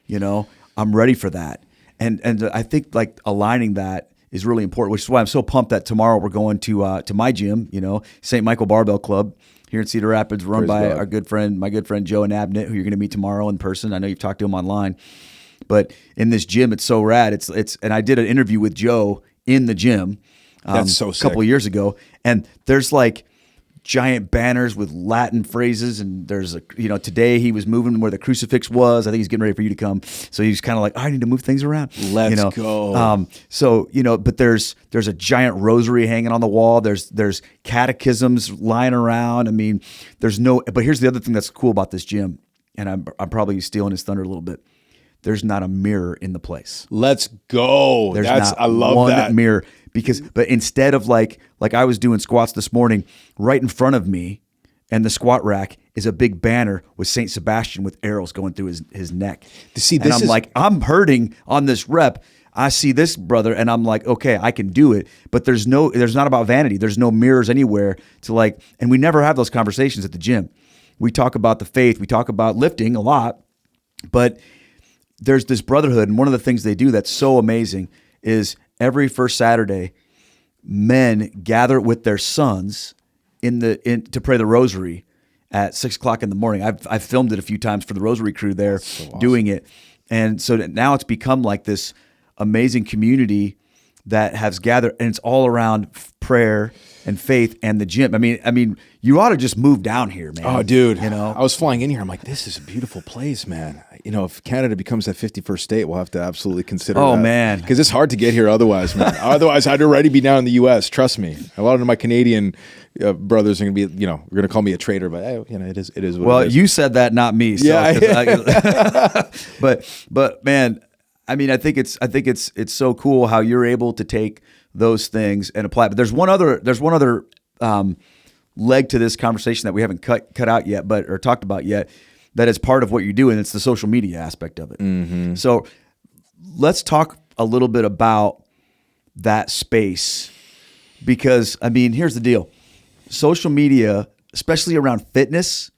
I'm ready for that. And I think like aligning that is really important, which is why I'm so pumped that tomorrow we're going to my gym, St. Michael Barbell Club here in Cedar Rapids, run by my good friend Joe and Abnett, who you're going to meet tomorrow in person. I know you've talked to him online, but in this gym, it's so rad. And I did an interview with Joe in the gym That's so a couple of years ago, and there's like giant banners with Latin phrases, and there's today he was moving where the crucifix was. I think he's getting ready for you to come, so he's kind of like, I need to move things around. Let's go. But there's a giant rosary hanging on the wall. There's catechisms lying around. But here's the other thing that's cool about this gym, and I'm probably stealing his thunder a little bit. There's not a mirror in the place. Let's go. I love one that mirror. But instead of like I was doing squats this morning, right in front of me and the squat rack is a big banner with Saint Sebastian with arrows going through his neck. I'm hurting on this rep. I see this brother and I'm like, okay, I can do it. But there's not about vanity. There's no mirrors anywhere and we never have those conversations at the gym. We talk about the faith. We talk about lifting a lot, but there's this brotherhood. And one of the things they do that's so amazing is every first Saturday, men gather with their sons to pray the rosary at 6:00 in the morning. I've filmed it a few times for the rosary crew there, so awesome. Doing it. And so now it's become like this amazing community that has gathered, and it's all around prayer and faith and the gym. You ought to just move down here, man. Oh, dude. I was flying in here. I'm like, this is a beautiful place, man. If Canada becomes that 51st state, we'll have to absolutely consider that. Oh, man. Because it's hard to get here otherwise, man. Otherwise, I'd already be down in the U.S. Trust me. A lot of my Canadian brothers are going to be, we're going to call me a traitor, but it is what it is. Well, you said that, not me. So, yeah. But man, I think it's so cool how you're able to take those things and apply it. But there's one other leg to this conversation that we haven't cut out yet, or talked about yet, that is part of what you do, and it's the social media aspect of it. Mm-hmm. So let's talk a little bit about that space, because here's the deal: social media, especially around fitness,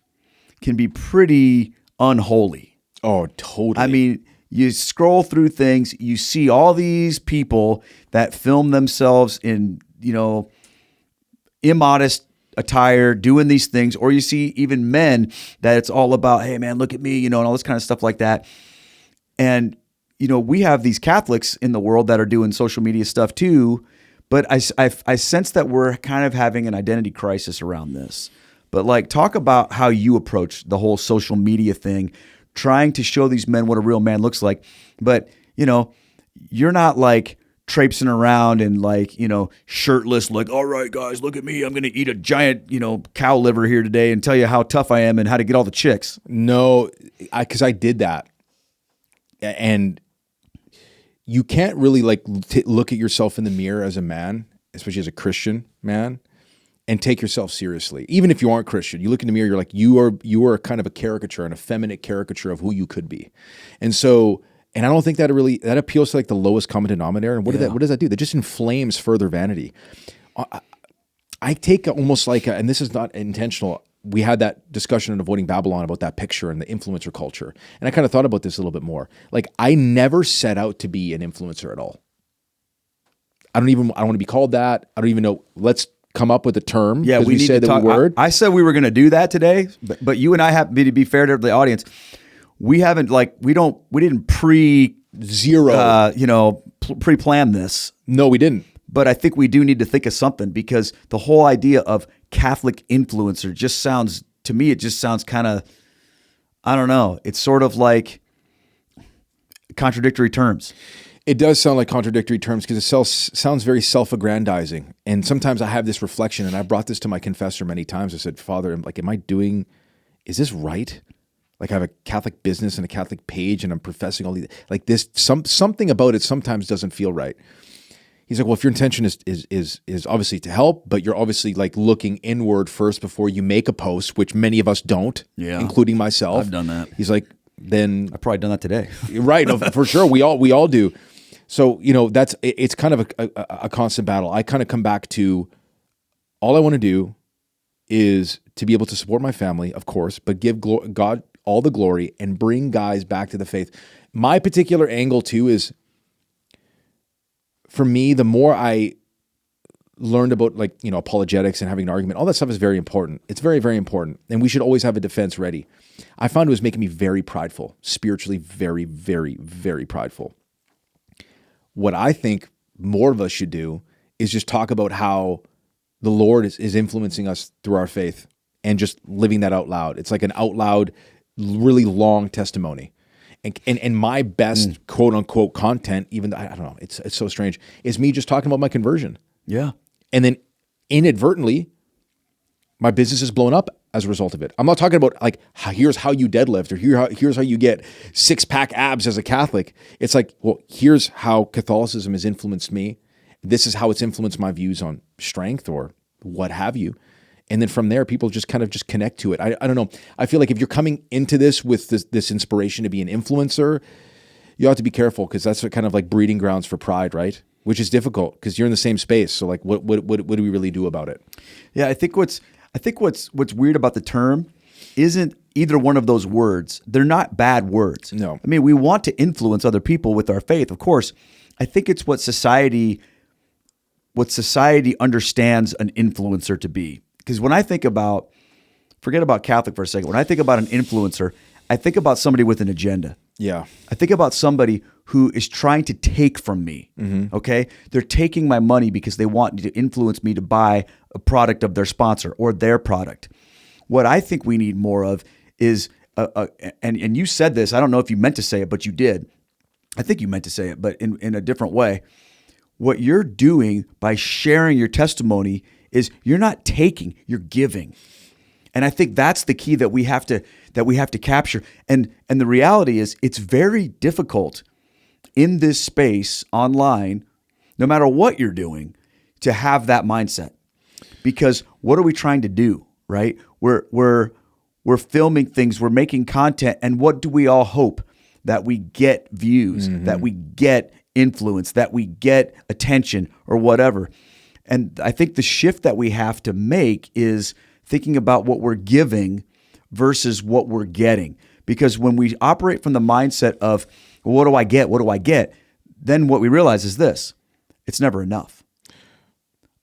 can be pretty unholy. Oh, totally. You scroll through things, you see all these people that film themselves in, immodest attire doing these things, or you see even men that it's all about, hey man, look at me, and all this kind of stuff like that. And, we have these Catholics in the world that are doing social media stuff too, but I sense that we're kind of having an identity crisis around this. But talk about how you approach the whole social media thing, trying to show these men what a real man looks like. But, you're not traipsing around and like, shirtless, like, all right, guys, look at me. I'm going to eat a giant, cow liver here today and tell you how tough I am and how to get all the chicks. No, because I did that. And you can't really like look at yourself in the mirror as a man, especially as a Christian man, and take yourself seriously. Even if you aren't Christian, you look in the mirror, you're like, you are kind of a caricature, an effeminate caricature of who you could be. And so, and I don't think that appeals to like the lowest common denominator. And what does that do? That just inflames further vanity. I take almost like, and this is not intentional. We had that discussion in Avoiding Babylon about that picture and the influencer culture. And I kind of thought about this a little bit more. Like, I never set out to be an influencer at all. I don't want to be called that. I don't even know. Let's come up with a term. Yeah, we said the word. I said we were going to do that today, but you and I have to be fair to the audience. We haven't we didn't pre-plan this. No, we didn't. But I think we do need to think of something, because the whole idea of Catholic influencer just sounds kind of, I don't know. It's sort of like contradictory terms. It does sound like contradictory terms because it sounds very self-aggrandizing. And sometimes I have this reflection, and I brought this to my confessor many times. I said, Father, is this right? Like, I have a Catholic business and a Catholic page, and I'm professing all these, like this, something about it sometimes doesn't feel right. He's like, well, if your intention is obviously to help, but you're obviously like looking inward first before you make a post, which many of us don't, including myself. I've done that. He's like, then I've probably done that today. Right. No, for sure. We all do. So, it's kind of a constant battle. I kind of come back to, all I want to do is to be able to support my family, of course, but give God all the glory and bring guys back to the faith. My particular angle too is, for me, the more I learned about apologetics and having an argument, all that stuff is very important. It's very, very important. And we should always have a defense ready. I found it was making me very prideful, spiritually very, very, very prideful. What I think more of us should do is just talk about how the Lord is influencing us through our faith and just living that out loud. It's like an out loud, really long testimony. And my best quote unquote content, even though I don't know, it's so strange, is me just talking about my conversion. Yeah. And then inadvertently, my business is blown up as a result of it. I'm not talking about like, here's how you deadlift, or here's how you get 6-pack abs as a Catholic. It's like, well, here's how Catholicism has influenced me. This is how it's influenced my views on strength or what have you. And then from there, people just kind of connect to it. I don't know. I feel like if you're coming into this with this inspiration to be an influencer, you have to be careful, because that's kind of like breeding grounds for pride, right? Which is difficult because you're in the same space. So like, what do we really do about it? Yeah, I think what's weird about the term isn't either one of those words. They're not bad words. No. I mean, we want to influence other people with our faith, of course. I think it's what society understands an influencer to be. Because when I think about, forget about Catholic for a second, when I think about an influencer, I think about somebody with an agenda. Yeah. I think about somebody who is trying to take from me, okay? They're taking my money because they want to influence me to buy a product of their sponsor or their product. What I think we need more of is, and you said this, I don't know if you meant to say it, but you did. I think you meant to say it, but in a different way. What you're doing by sharing your testimony is you're not taking, you're giving. And I think that's the key that we have to capture. And the reality is, it's very difficult in this space online, no matter what you're doing, to have that mindset. Because what are we trying to do, right? We're filming things, we're making content, and what do we all hope? That we get views, that we get influence, that we get attention or whatever. And I think the shift that we have to make is thinking about what we're giving versus what we're getting. Because when we operate from the mindset of, well, what do I get? What do I get? Then what we realize is this: it's never enough.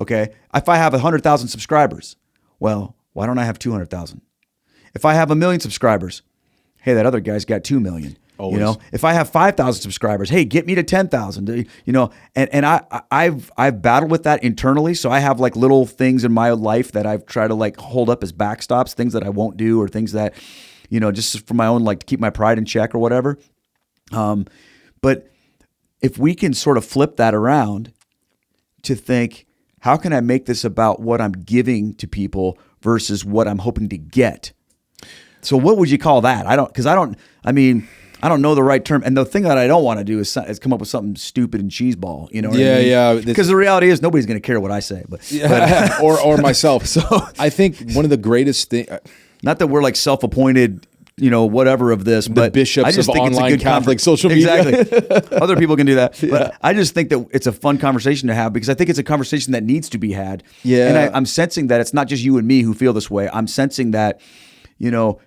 Okay? If I have 100,000 subscribers, well, why don't I have 200,000? If I have 1 million subscribers, hey, that other guy's got 2 million. Always. You know, if I have 5,000 subscribers, hey, get me to 10,000. You know, and I've battled with that internally. So I have like little things in my life that I've tried to like hold up as backstops, things that I won't do, or things that, you know, just for my own, like to keep my pride in check or whatever. But if we can sort of flip that around to think, how can I make this about what I'm giving to people versus what I'm hoping to get? So what would you call that? I don't know the right term. And the thing that I don't want to do is come up with something stupid and cheeseball, you know what I mean? Yeah. Because the reality is nobody's going to care what I say. But or myself. So I think one of the greatest things... Not that we're like self-appointed, whatever of this, but bishops I just of think online it's a good Catholic social media. Exactly. Other people can do that. But I just think that it's a fun conversation to have because I think it's a conversation that needs to be had. Yeah. And I'm sensing that it's not just you and me who feel this way. I'm sensing that,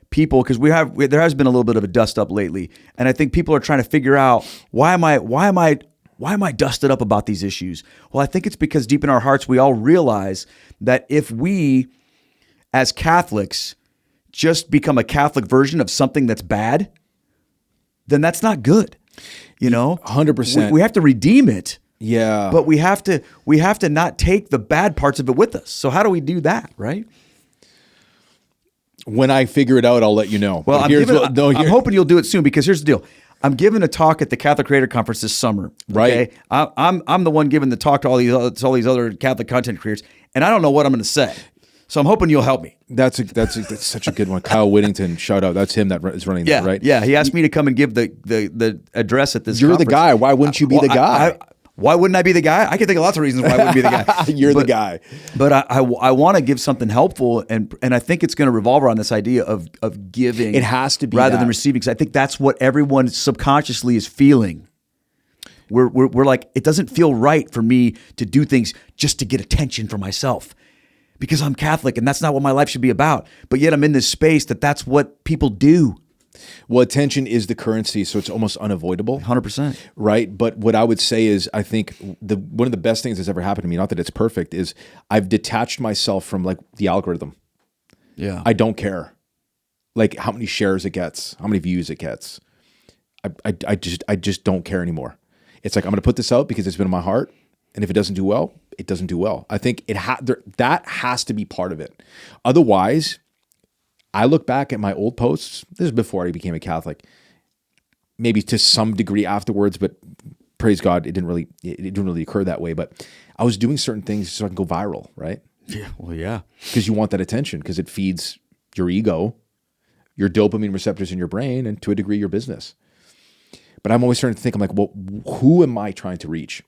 people, because there has been a little bit of a dust up lately. And I think people are trying to figure out why am I dusted up about these issues? Well, I think it's because deep in our hearts, we all realize that if we, as Catholics, just become a Catholic version of something that's bad, then that's not good. 100%. We have to redeem it. Yeah. But we have to not take the bad parts of it with us. So how do we do that, right? When I figure it out, I'll let you know. Well, I'm hoping you'll do it soon because here's the deal. I'm giving a talk at the Catholic Creator Conference this summer. Okay? Right. I'm the one giving the talk to all these other Catholic content creators, and I don't know what I'm going to say. So I'm hoping you'll help me. That's such a good one. Kyle Whittington, shout out. That's him that is running that, right? Yeah. He asked me to come and give the address at this You're conference. the guy. Why wouldn't you be the guy? Why wouldn't I be the guy? I can think of lots of reasons why I wouldn't be the guy. The guy. But I want to give something helpful, and I think it's going to revolve around this idea of giving. It has to be rather than receiving, because I think that's what everyone subconsciously is feeling. We're like, it doesn't feel right for me to do things just to get attention for myself. Because I'm Catholic and that's not what my life should be about. But yet I'm in this space that's what people do. Well, attention is the currency, so it's almost unavoidable. 100%. Right? But what I would say is I think one of the best things that's ever happened to me, not that it's perfect, is I've detached myself from like the algorithm. Yeah. I don't care. Like how many shares it gets, how many views it gets. I just don't care anymore. It's like I'm going to put this out because it's been in my heart. And if it doesn't do well, it doesn't do well. I think that has to be part of it. Otherwise, I look back at my old posts. This is before I became a Catholic. Maybe to some degree afterwards, but praise God, it didn't really occur that way. But I was doing certain things so I can go viral, right? Yeah. Well, yeah. Because you want that attention because it feeds your ego, your dopamine receptors in your brain, and to a degree, your business. But I'm always starting to think, I'm like, well, who am I trying to reach?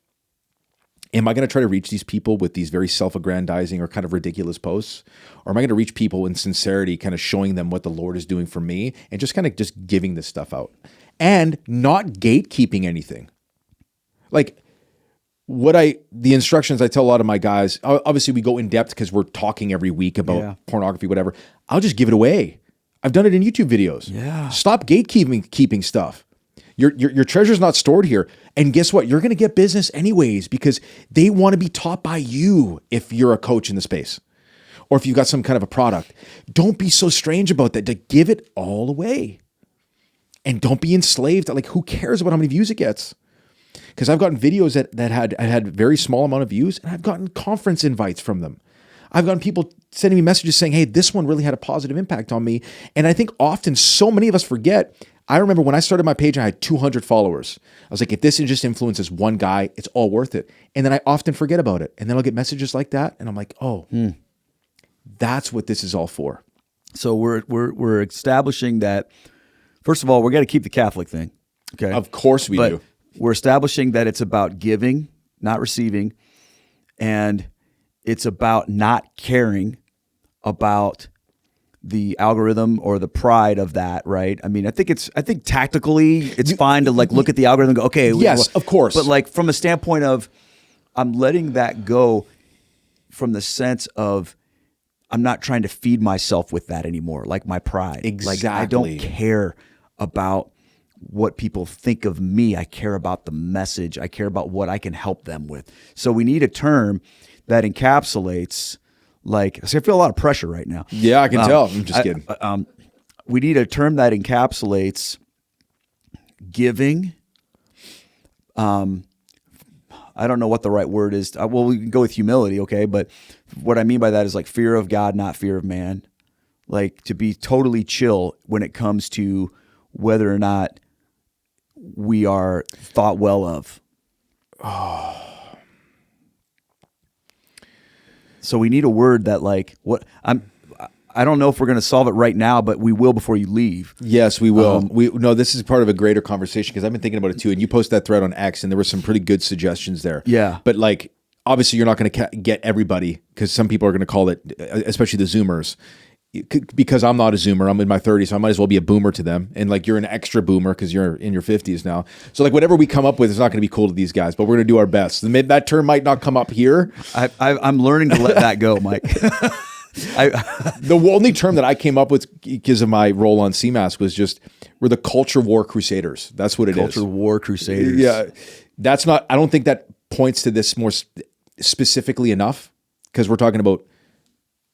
Am I going to try to reach these people with these very self-aggrandizing or kind of ridiculous posts? Or am I going to reach people in sincerity, kind of showing them what the Lord is doing for me and just kind of just giving this stuff out and not gatekeeping anything? Like the instructions I tell a lot of my guys, obviously we go in depth because we're talking every week about pornography, whatever. I'll just give it away. I've done it in YouTube videos. Yeah. Stop gatekeeping stuff. Your treasure's not stored here. And guess what? You're going to get business anyways because they want to be taught by you if you're a coach in the space or if you've got some kind of a product. Don't be so strange about that. To give it all away. And don't be enslaved. Like, who cares about how many views it gets? Because I've gotten videos that had very small amount of views and I've gotten conference invites from them. I've gotten people sending me messages saying, hey, this one really had a positive impact on me. And I think often so many of us forget. I remember when I started my page, I had 200 followers. I was like, if this just influences one guy, it's all worth it. And then I often forget about it. And then I'll get messages like that. And I'm like, oh, that's what this is all for. So we're establishing that, first of all, we're going to keep the Catholic thing. Okay. Of course we do. We're establishing that it's about giving, not receiving. And it's about not caring about the algorithm or the pride of that, right? I mean, I think tactically it's fine to like look at the algorithm and go, okay. Yes, of course. But like from a standpoint of I'm letting that go from the sense of I'm not trying to feed myself with that anymore, like my pride. Exactly. Like I don't care about what people think of me. I care about the message. I care about what I can help them with. So we need a term that encapsulates I feel a lot of pressure right now. Yeah, I can tell. I'm just kidding. We need a term that encapsulates giving. I don't know what the right word is. Well, we can go with humility, okay? But what I mean by that is like fear of God, not fear of man. Like to be totally chill when it comes to whether or not we are thought well of. So we need a word that I don't know if we're going to solve it right now, but we will before you leave. Yes, we will. This is part of a greater conversation because I've been thinking about it too. And you posted that thread on X, and there were some pretty good suggestions there. Yeah. But like, obviously, you're not going to get everybody because some people are going to call it, especially the Zoomers. Because I'm not a Zoomer, I'm in my 30s, so I might as well be a boomer to them. And like, you're an extra boomer because you're in your 50s now. So like, whatever we come up with is not going to be cool to these guys, but we're going to do our best. That term might not come up here. I'm learning to let that go, Mike. The only term that I came up with because of my role on CMAS was just, we're the culture war crusaders. That's what it is. Culture war crusaders. Yeah. That's not, I don't think that points to this more specifically enough because we're talking about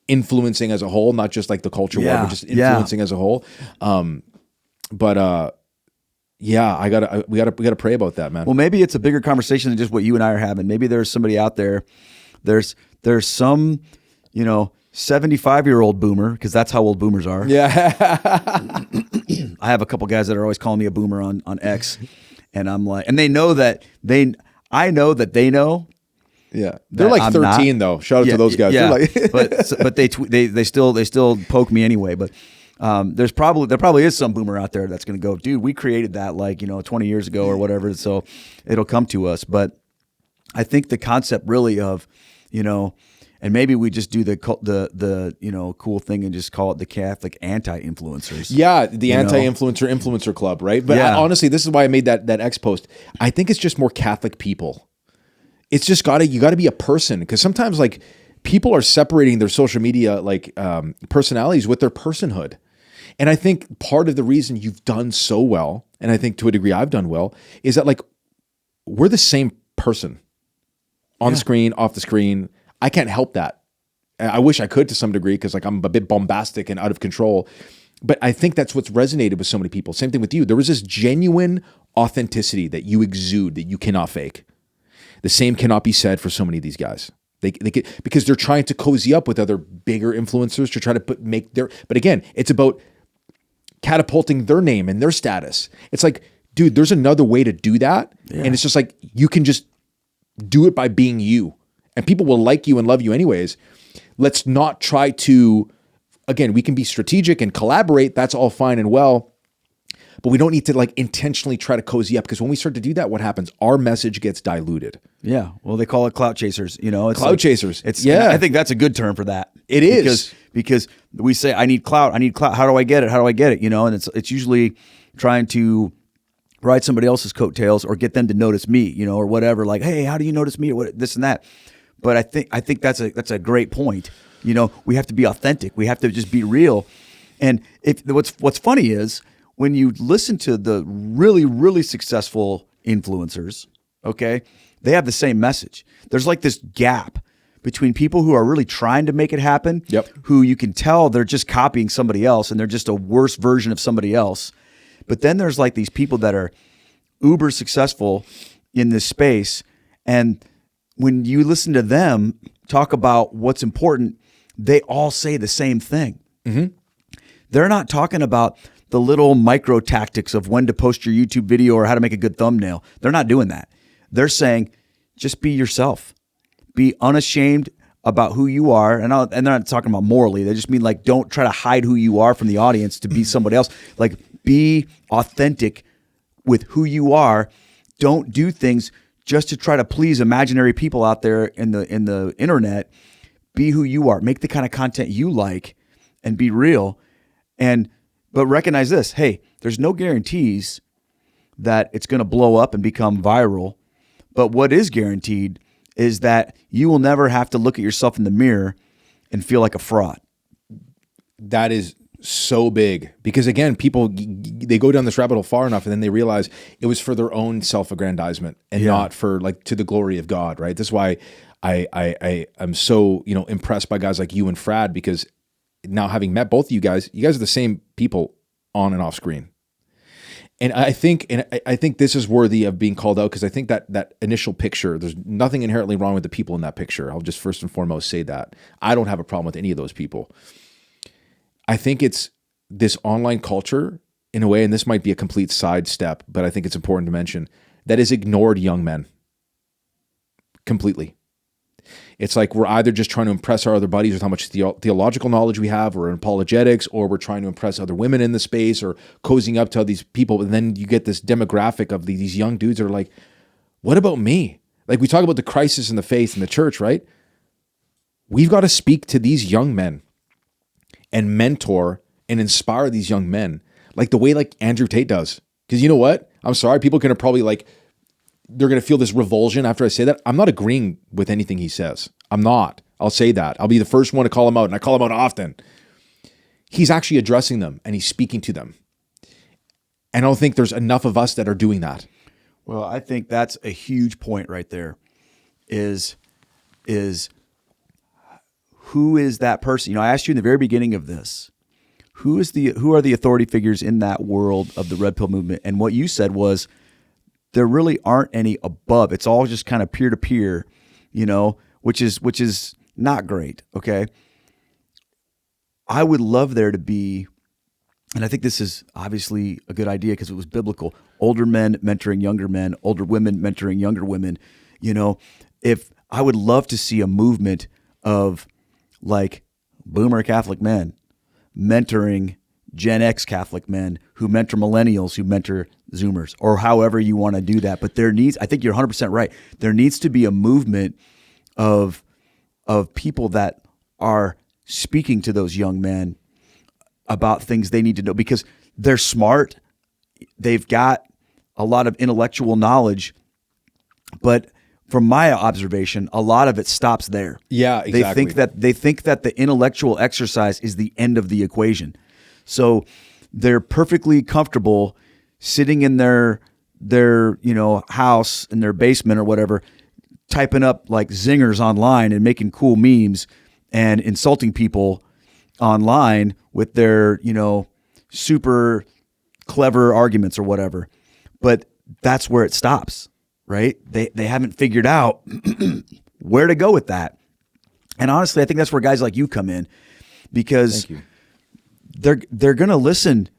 influencing as a whole, not just like the culture war, but just influencing as a whole. We gotta pray about that, man. Well, maybe it's a bigger conversation than just what you and I are having. Maybe there's somebody out there. There's some, 75-year-old boomer, because that's how old boomers are. Yeah. I have a couple guys that are always calling me a boomer on X, and I'm like, and they know that I know that they know. Yeah, they're like I'm 13 though. Shout out to those guys. Yeah, like but they still poke me anyway. But there probably is some boomer out there that's going to go, dude, we created that 20 years ago or whatever. So it'll come to us. But I think the concept really of, and maybe we just do the cool thing and just call it the Catholic anti-influencers. Yeah, the anti-influencer club, right? But honestly, this is why I made that X post. I think it's just more Catholic people. It's just you got to be a person, because sometimes like people are separating their social media personalities with their personhood. And I think part of the reason you've done so well, and I think to a degree I've done well, is that like we're the same person on the screen, off the screen. I can't help that. I wish I could to some degree because like I'm a bit bombastic and out of control. But I think that's what's resonated with so many people. Same thing with you. There was this genuine authenticity that you exude that you cannot fake. The same cannot be said for so many of these guys. Because they're trying to cozy up with other bigger influencers to try to but again, it's about catapulting their name and their status. It's like, dude, there's another way to do that. Yeah. And it's just like, you can just do it by being you. And people will like you and love you anyways. Let's not try to, again, we can be strategic and collaborate. That's all fine and well. But we don't need to like intentionally try to cozy up, because when we start to do that, what happens? Our message gets diluted. Yeah. Well, they call it clout chasers. It's clout chasers. I think that's a good term for that. It is. Because we say, I need clout. How do I get it? And it's usually trying to ride somebody else's coattails or get them to notice me, or whatever. Like, hey, how do you notice me? Or what, this and that. But I think that's a great point. We have to be authentic. We have to just be real. And what's funny is, when you listen to the really, really successful influencers, okay, they have the same message. There's like this gap between people who are really trying to make it happen, who you can tell they're just copying somebody else and they're just a worse version of somebody else. But then there's like these people that are uber successful in this space. And when you listen to them talk about what's important, they all say the same thing. Mm-hmm. They're not talking about the little micro tactics of when to post your YouTube video or how to make a good thumbnail. They're not doing that. They're saying, just be yourself. Be unashamed about who you are. And they're not talking about morally. They just mean like, don't try to hide who you are from the audience to be somebody else. Like, be authentic with who you are. Don't do things just to try to please imaginary people out there in the internet. Be who you are. Make the kind of content you like and be real. But recognize this, hey, there's no guarantees that it's going to blow up and become viral. But what is guaranteed is that you will never have to look at yourself in the mirror and feel like a fraud. That is so big, because again, people, they go down this rabbit hole far enough and then they realize it was for their own self-aggrandizement and not for like to the glory of God, right? That's why I'm so, impressed by guys like you and Frad, because now having met both of you guys are the same people on and off screen. And I think this is worthy of being called out, because I think that initial picture, there's nothing inherently wrong with the people in that picture. I'll just first and foremost say that. I don't have a problem with any of those people. I think it's this online culture in a way, and this might be a complete sidestep, but I think it's important to mention, that has ignored young men. completely. It's like we're either just trying to impress our other buddies with how much theological knowledge we have, or in apologetics, or we're trying to impress other women in the space, or cozying up to all these people. And then you get this demographic of these young dudes that are like, what about me? Like, we talk about the crisis in the faith in the church, right? We've got to speak to these young men and mentor and inspire these young men like the way like Andrew Tate does. Because you know what? I'm sorry, people are going to probably like, they're going to feel this revulsion after I say that. I'm not agreeing with anything he says. I'm not. I'll say that. I'll be the first one to call him out, and I call him out often. He's actually addressing them, and he's speaking to them. And I don't think there's enough of us that are doing that. Well, I think that's a huge point right there. Is who is that person? You know, I asked you in the very beginning of this, who are the authority figures in that world of the Red Pill movement? And what you said was, there really aren't any above. It's all just kind of peer to peer, you know, which is not great. Okay. I would love there to be, and I think this is obviously a good idea because it was biblical, older men mentoring younger men, older women mentoring younger women. You know, if I would love to see a movement of like boomer Catholic men mentoring Gen X Catholic men who mentor millennials, who mentor Zoomers, or however you want to do that. But I think you're 100% right. There needs to be a movement of people that are speaking to those young men about things they need to know, because they're smart. They've got a lot of intellectual knowledge, but from my observation, a lot of it stops there. Yeah, exactly. They think that the intellectual exercise is the end of the equation. So they're perfectly comfortable sitting in their house in their basement or whatever, typing up like zingers online and making cool memes and insulting people online with their, super clever arguments or whatever. But that's where it stops, right? They haven't figured out where to go with that. And honestly, I think that's where guys like you come in, because they're going to listen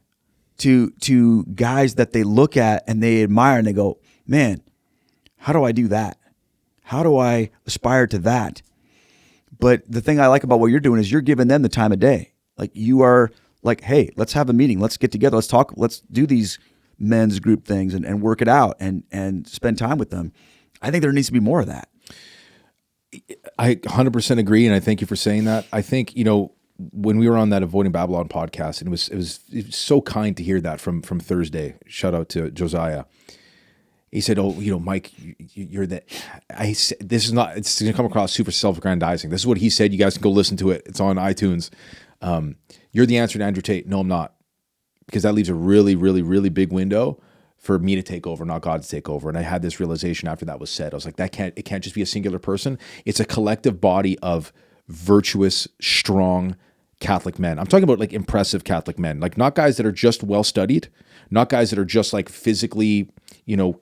to guys that they look at and they admire and they go, man, how do I do that? How do I aspire to that? But the thing I like about what you're doing is you're giving them the time of day. Like, you are like, hey, let's have a meeting. Let's get together. Let's talk. Let's do these men's group things and work it out and spend time with them. I think there needs to be more of that. I 100% agree. And I thank you for saying that. I think, when we were on that Avoiding Babylon podcast, and it was so kind to hear that from Thursday. Shout out to Josiah. He said, "Oh, Mike, you're the." I said, "This is not. It's going to come across super self-aggrandizing." This is what he said. You guys can go listen to it. It's on iTunes. You're the answer to Andrew Tate. No, I'm not, because that leaves a really, really, really big window for me to take over, not God to take over. And I had this realization after that was said. I was like, it can't just be a singular person. It's a collective body of virtuous, strong Catholic men. I'm talking about like impressive Catholic men, like not guys that are just well-studied, not guys that are just like physically,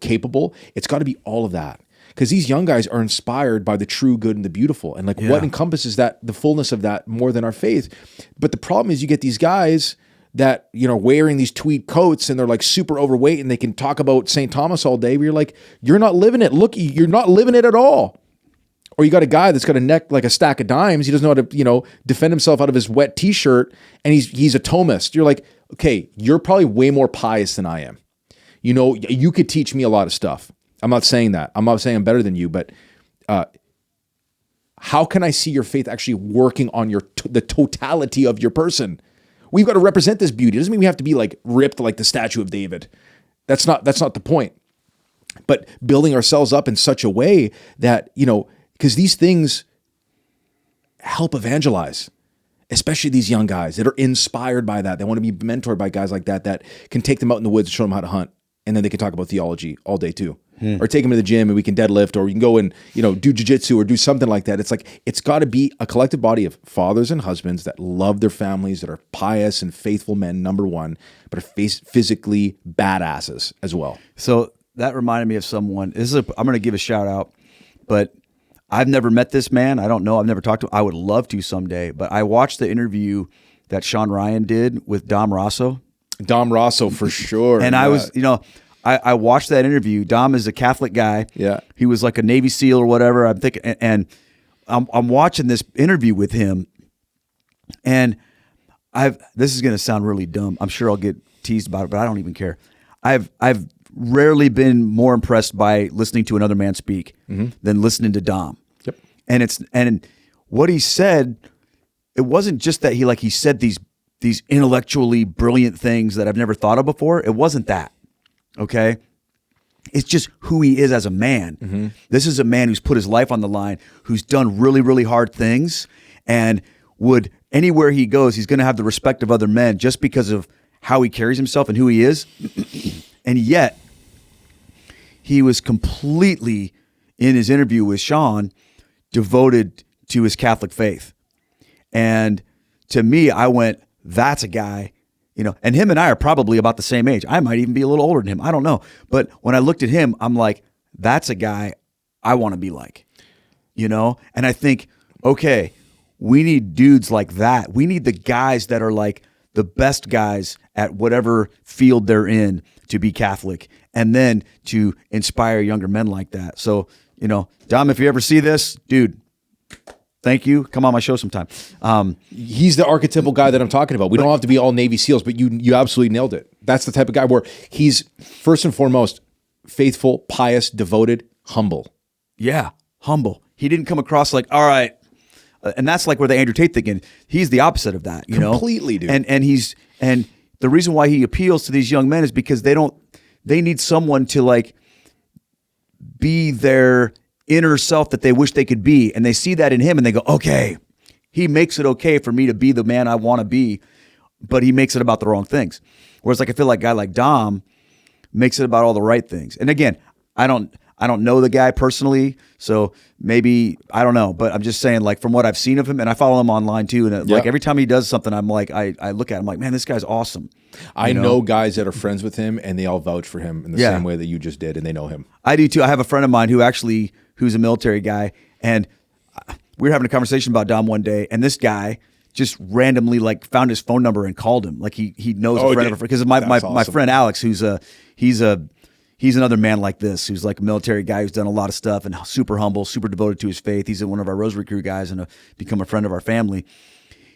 capable. It's got to be all of that, because these young guys are inspired by the true, good, and the beautiful. And like, what encompasses that, the fullness of that more than our faith. But the problem is you get these guys that, wearing these tweed coats and they're like super overweight and they can talk about St. Thomas all day, where you're like, you're not living it. Look, you're not living it at all. Or you got a guy that's got a neck like a stack of dimes. He doesn't know how to, defend himself out of his wet t-shirt, and he's a Thomist. You're like, okay, you're probably way more pious than I am. You could teach me a lot of stuff. I'm not saying that. I'm not saying I'm better than you, but how can I see your faith actually working on the totality of your person? We've got to represent this beauty. It doesn't mean we have to be like ripped like the statue of David. That's not the point. But building ourselves up in such a way that, because these things help evangelize, especially these young guys that are inspired by that. They want to be mentored by guys like that can take them out in the woods and show them how to hunt. And then they can talk about theology all day too. Or take them to the gym and we can deadlift, or we can go and, do jiu-jitsu or do something like that. It's like, it's got to be a collective body of fathers and husbands that love their families, that are pious and faithful men, number one, but are physically badasses as well. So that reminded me of someone. I'm going to give a shout out, but I've never met this man. I don't know. I've never talked to him. I would love to someday, but I watched the interview that Sean Ryan did with Dom Rosso. Dom Rosso for sure. And I was, I watched that interview. Dom is a Catholic guy. Yeah. He was like a Navy SEAL or whatever. I'm thinking, and I'm watching this interview with him, and this is going to sound really dumb. I'm sure I'll get teased about it, but I don't even care. I've rarely been more impressed by listening to another man speak than listening to Dom. Yep. And what he said, it wasn't just that he said these intellectually brilliant things that I've never thought of before. It wasn't that. Okay? It's just who he is as a man. This is a man who's put his life on the line, who's done really, really hard things, and would anywhere he goes, he's going to have the respect of other men just because of how he carries himself and who he is. And yet, he was completely, in his interview with Sean, devoted to his Catholic faith. And to me, I went, that's a guy, and him and I are probably about the same age. I might even be a little older than him. I don't know. But when I looked at him, I'm like, that's a guy I want to be like, And I think, okay, we need dudes like that. We need the guys that are like the best guys at whatever field they're in to be Catholic, and then to inspire younger men like that. So, Dom, if you ever see this, dude, thank you. Come on my show sometime. He's the archetypal guy that I'm talking about. We don't have to be all Navy SEALs, but you absolutely nailed it. That's the type of guy where he's first and foremost faithful, pious, devoted, humble. Yeah, humble. He didn't come across like, all right. And that's like where the Andrew Tate thing in. He's the opposite of that, Completely, dude. And the reason why he appeals to these young men is because they need someone to like be their inner self that they wish they could be. And they see that in him and they go, okay, he makes it okay for me to be the man I want to be, but he makes it about the wrong things. Whereas like, I feel like a guy like Dom makes it about all the right things. And again, I don't know the guy personally, so maybe, I don't know, but I'm just saying, like, from what I've seen of him, and I follow him online too, and like every time he does something, I'm like, I look at him like, man, this guy's awesome. I know guys that are friends with him, and they all vouch for him in the same way that you just did, and they know him. I do too. I have a friend of mine who's a military guy, and we were having a conversation about Dom one day, and this guy just randomly like found his phone number and called him. Like he knows a friend of a friend, because my friend Alex, he's another man like this, who's like a military guy who's done a lot of stuff and super humble, super devoted to his faith. He's one of our rosary crew guys and become a friend of our family.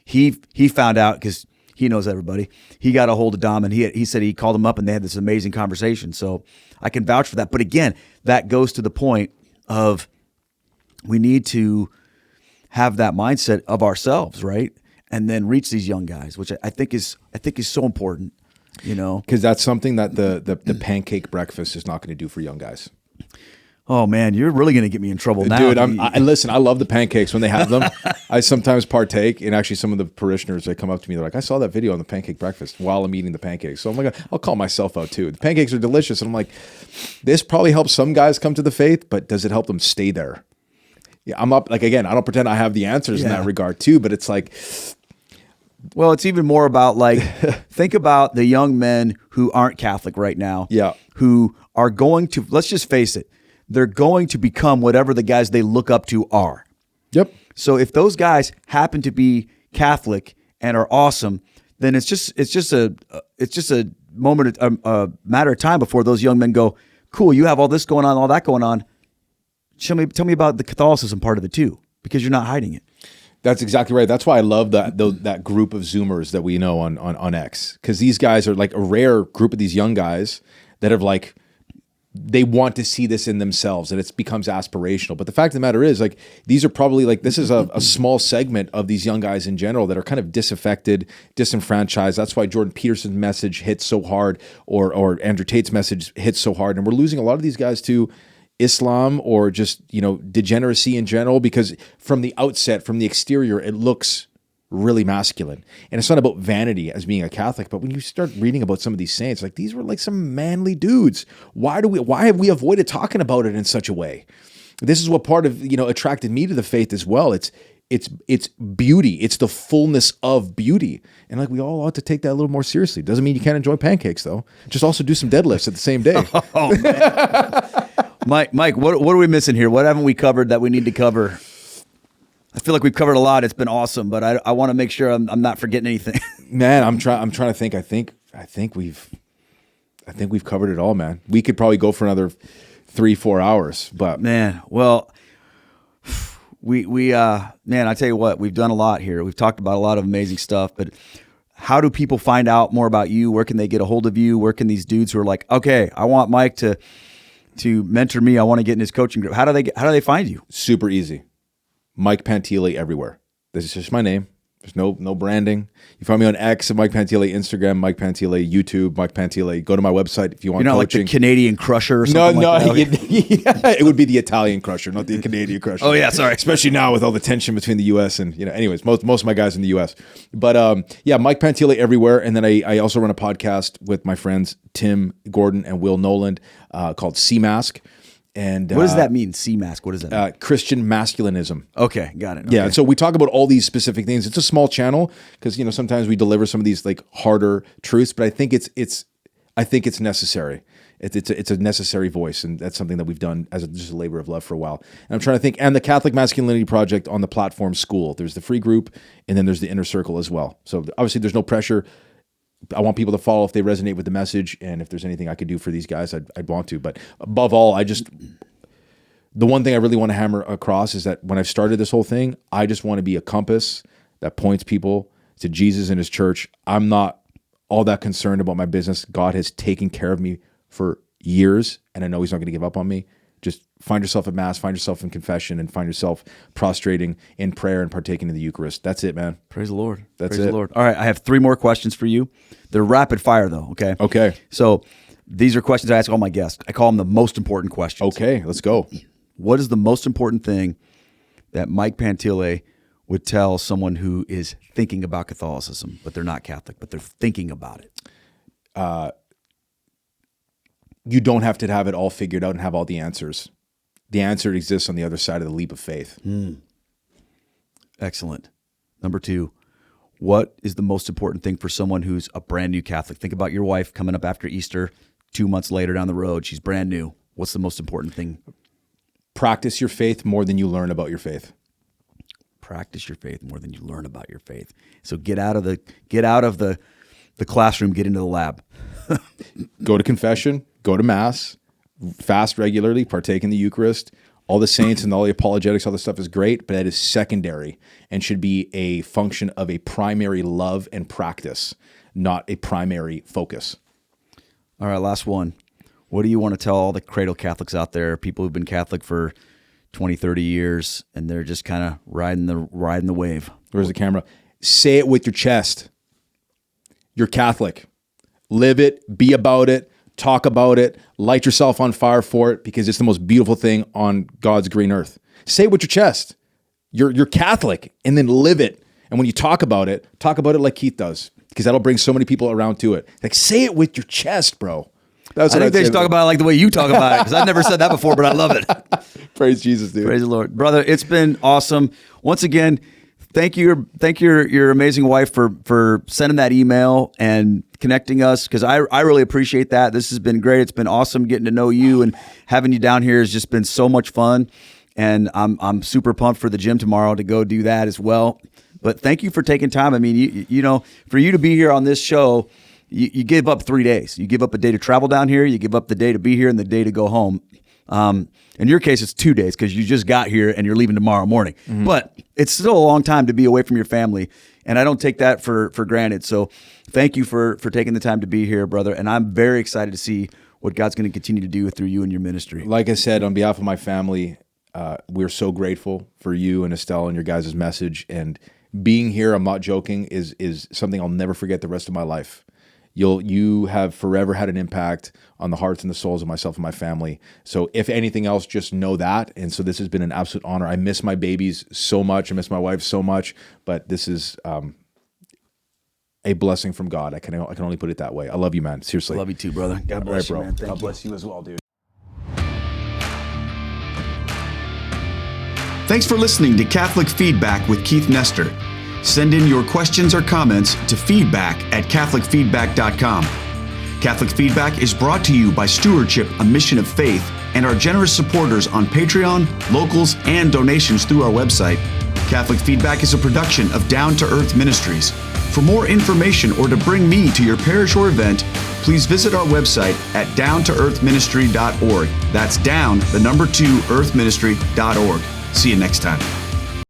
He found out, because he knows everybody. He got a hold of Dom, and he said he called him up and they had this amazing conversation. So I can vouch for that. But again, that goes to the point of we need to have that mindset of ourselves, right? And then reach these young guys, which I think is so important. Because that's something that the pancake breakfast is not going to do for young guys. Oh man, you're really going to get me in trouble now, dude. Listen, I love the pancakes when they have them. I sometimes partake, and actually, some of the parishioners, they come up to me, they're like, "I saw that video on the pancake breakfast while I'm eating the pancakes." So I'm like, I'll call myself out too. The pancakes are delicious, and I'm like, this probably helps some guys come to the faith, but does it help them stay there? Yeah, I'm up. Like, again, I don't pretend I have the answers in that regard too, but it's like. Well, it's even more about like, think about the young men who aren't Catholic right now. Yeah. Who are going to, let's just face it, they're going to become whatever the guys they look up to are. Yep. So if those guys happen to be Catholic and are awesome, then it's just a moment, a matter of time before those young men go, cool, you have all this going on, all that going on. Tell me about the Catholicism part of it too, because you're not hiding it. That's exactly right. That's why I love that group of Zoomers that we know on X, because these guys are like a rare group of these young guys that have like, they want to see this in themselves, and it becomes aspirational. But the fact of the matter is, like, these are probably like, this is a small segment of these young guys in general that are kind of disaffected, disenfranchised. That's why Jordan Peterson's message hits so hard, or Andrew Tate's message hits so hard, and we're losing a lot of these guys to Islam or just, degeneracy in general, because from the outset, from the exterior, it looks really masculine. And it's not about vanity as being a Catholic, but when you start reading about some of these saints, like, these were like some manly dudes. Why have we avoided talking about it in such a way? This is what part of, attracted me to the faith as well. It's beauty. It's the fullness of beauty. And like, we all ought to take that a little more seriously. Doesn't mean you can't enjoy pancakes though. Just also do some deadlifts at the same day. Oh, man. Mike, what are we missing here? What haven't we covered that we need to cover? I feel like we've covered a lot. It's been awesome, but I want to make sure I'm not forgetting anything. Man, I'm trying to think. I think we've. I think we've covered it all, man. We could probably go for another 3-4 hours, but man, well, man, I tell you what, we've done a lot here. We've talked about a lot of amazing stuff, but how do people find out more about you? Where can they get a hold of you? Where can these dudes who are like, okay, I want Mike to mentor me, I want to get in his coaching group. How do they find you? Super easy. Mike Pantile everywhere. This is just my name. There's no branding. You find me on X, Mike Pantile, Instagram, Mike Pantile, YouTube, Mike Pantile. Go to my website if you want You're not coaching. like the Canadian Crusher or something like that? Yeah, it would be the Italian Crusher, not the Canadian Crusher. Oh, yeah, sorry. Especially now with all the tension between the U.S. and, anyways, most of my guys in the U.S. But, yeah, Mike Pantile everywhere. And then I also run a podcast with my friends Tim Gordon and Will Noland called C-Mask. And what does that mean? C-Mask. What does that mean? Christian masculinism. Okay, got it. Okay. Yeah, so we talk about all these specific things. It's a small channel because sometimes we deliver some of these like harder truths, but I think it's necessary. It's a necessary voice, and that's something that we've done as just a labor of love for a while. And I'm trying to think. And the Catholic Masculinity Project on the platform School. There's the free group, and then there's the inner circle as well. So obviously, there's no pressure. I want people to follow if they resonate with the message, and if there's anything I could do for these guys, I'd want to. But above all, the one thing I really want to hammer across is that when I've started this whole thing, I just want to be a compass that points people to Jesus and his church. I'm not all that concerned about my business. God has taken care of me for years, and I know he's not going to give up on me. Just find yourself at Mass, find yourself in confession, and find yourself prostrating in prayer and partaking in the Eucharist. That's it, man. Praise the Lord. Praise the Lord. All right, I have 3 more questions for you. They're rapid fire, though, okay? Okay. So these are questions I ask all my guests. I call them the most important questions. Okay, let's go. What is the most important thing that Mike Pantile would tell someone who is thinking about Catholicism, but they're not Catholic, but they're thinking about it? You don't have to have it all figured out and have all the answers. The answer exists on the other side of the leap of faith. Excellent. Number 2, what is the most important thing for someone who's a brand new Catholic? Think about your wife coming up after Easter, 2 months later down the road. She's brand new. What's the most important thing? Practice your faith more than you learn about your faith. Practice your faith more than you learn about your faith. So get out of the classroom, get into the lab. Go to confession, go to Mass, fast regularly, partake in the Eucharist. All the saints and all the apologetics, all this stuff is great, but that is secondary and should be a function of a primary love and practice, not a primary focus. All right, last one. What do you want to tell all the cradle Catholics out there, people who've been Catholic for 20, 30 years, and they're just kind of riding the wave? Where's the camera? Say it with your chest. You're Catholic. Live it, be about it, talk about it, light yourself on fire for it, because it's the most beautiful thing on God's green earth. Say it with your chest. You're Catholic, and then live it. And when you talk about it like Keith does, because that'll bring so many people around to it. Like, say it with your chest, bro. That's what I think they should talk about it like the way you talk about it, because I've never said that before, but I love it. Praise Jesus, dude. Praise the Lord. Brother, it's been awesome. Once again, thank your amazing wife for sending that email and connecting us, because I really appreciate that. This has been great. It's been awesome getting to know you, and having you down here has just been so much fun. And I'm super pumped for the gym tomorrow to go do that as well. But thank you for taking time. I mean, you know, for you to be here on this show, you give up 3 days. You give up a day to travel down here. You give up the day to be here and the day to go home. In your case, it's 2 days because you just got here and you're leaving tomorrow morning. Mm-hmm. But it's still a long time to be away from your family, and I don't take that for granted. So thank you for taking the time to be here, brother. And I'm very excited to see what God's going to continue to do through you and your ministry. Like I said, on behalf of my family, we're so grateful for you and Estelle and your guys' message. And being here, I'm not joking, is something I'll never forget the rest of my life. You have forever had an impact on the hearts and the souls of myself and my family. So if anything else, just know that. And so this has been an absolute honor. I miss my babies so much. I miss my wife so much. But this is a blessing from God. I can only put it that way. I love you, man. Seriously. I love you too, brother. God bless you, man. God bless you as well, dude. Thanks for listening to Catholic Feedback with Keith Nestor. Send in your questions or comments to feedback@catholicfeedback.com. Catholic Feedback is brought to you by Stewardship, a Mission of Faith, and our generous supporters on Patreon, locals, and donations through our website. Catholic Feedback is a production of Down to Earth Ministries. For more information or to bring me to your parish or event, please visit our website at downtoearthministry.org. That's down, the number 2, earthministry.org. See you next time.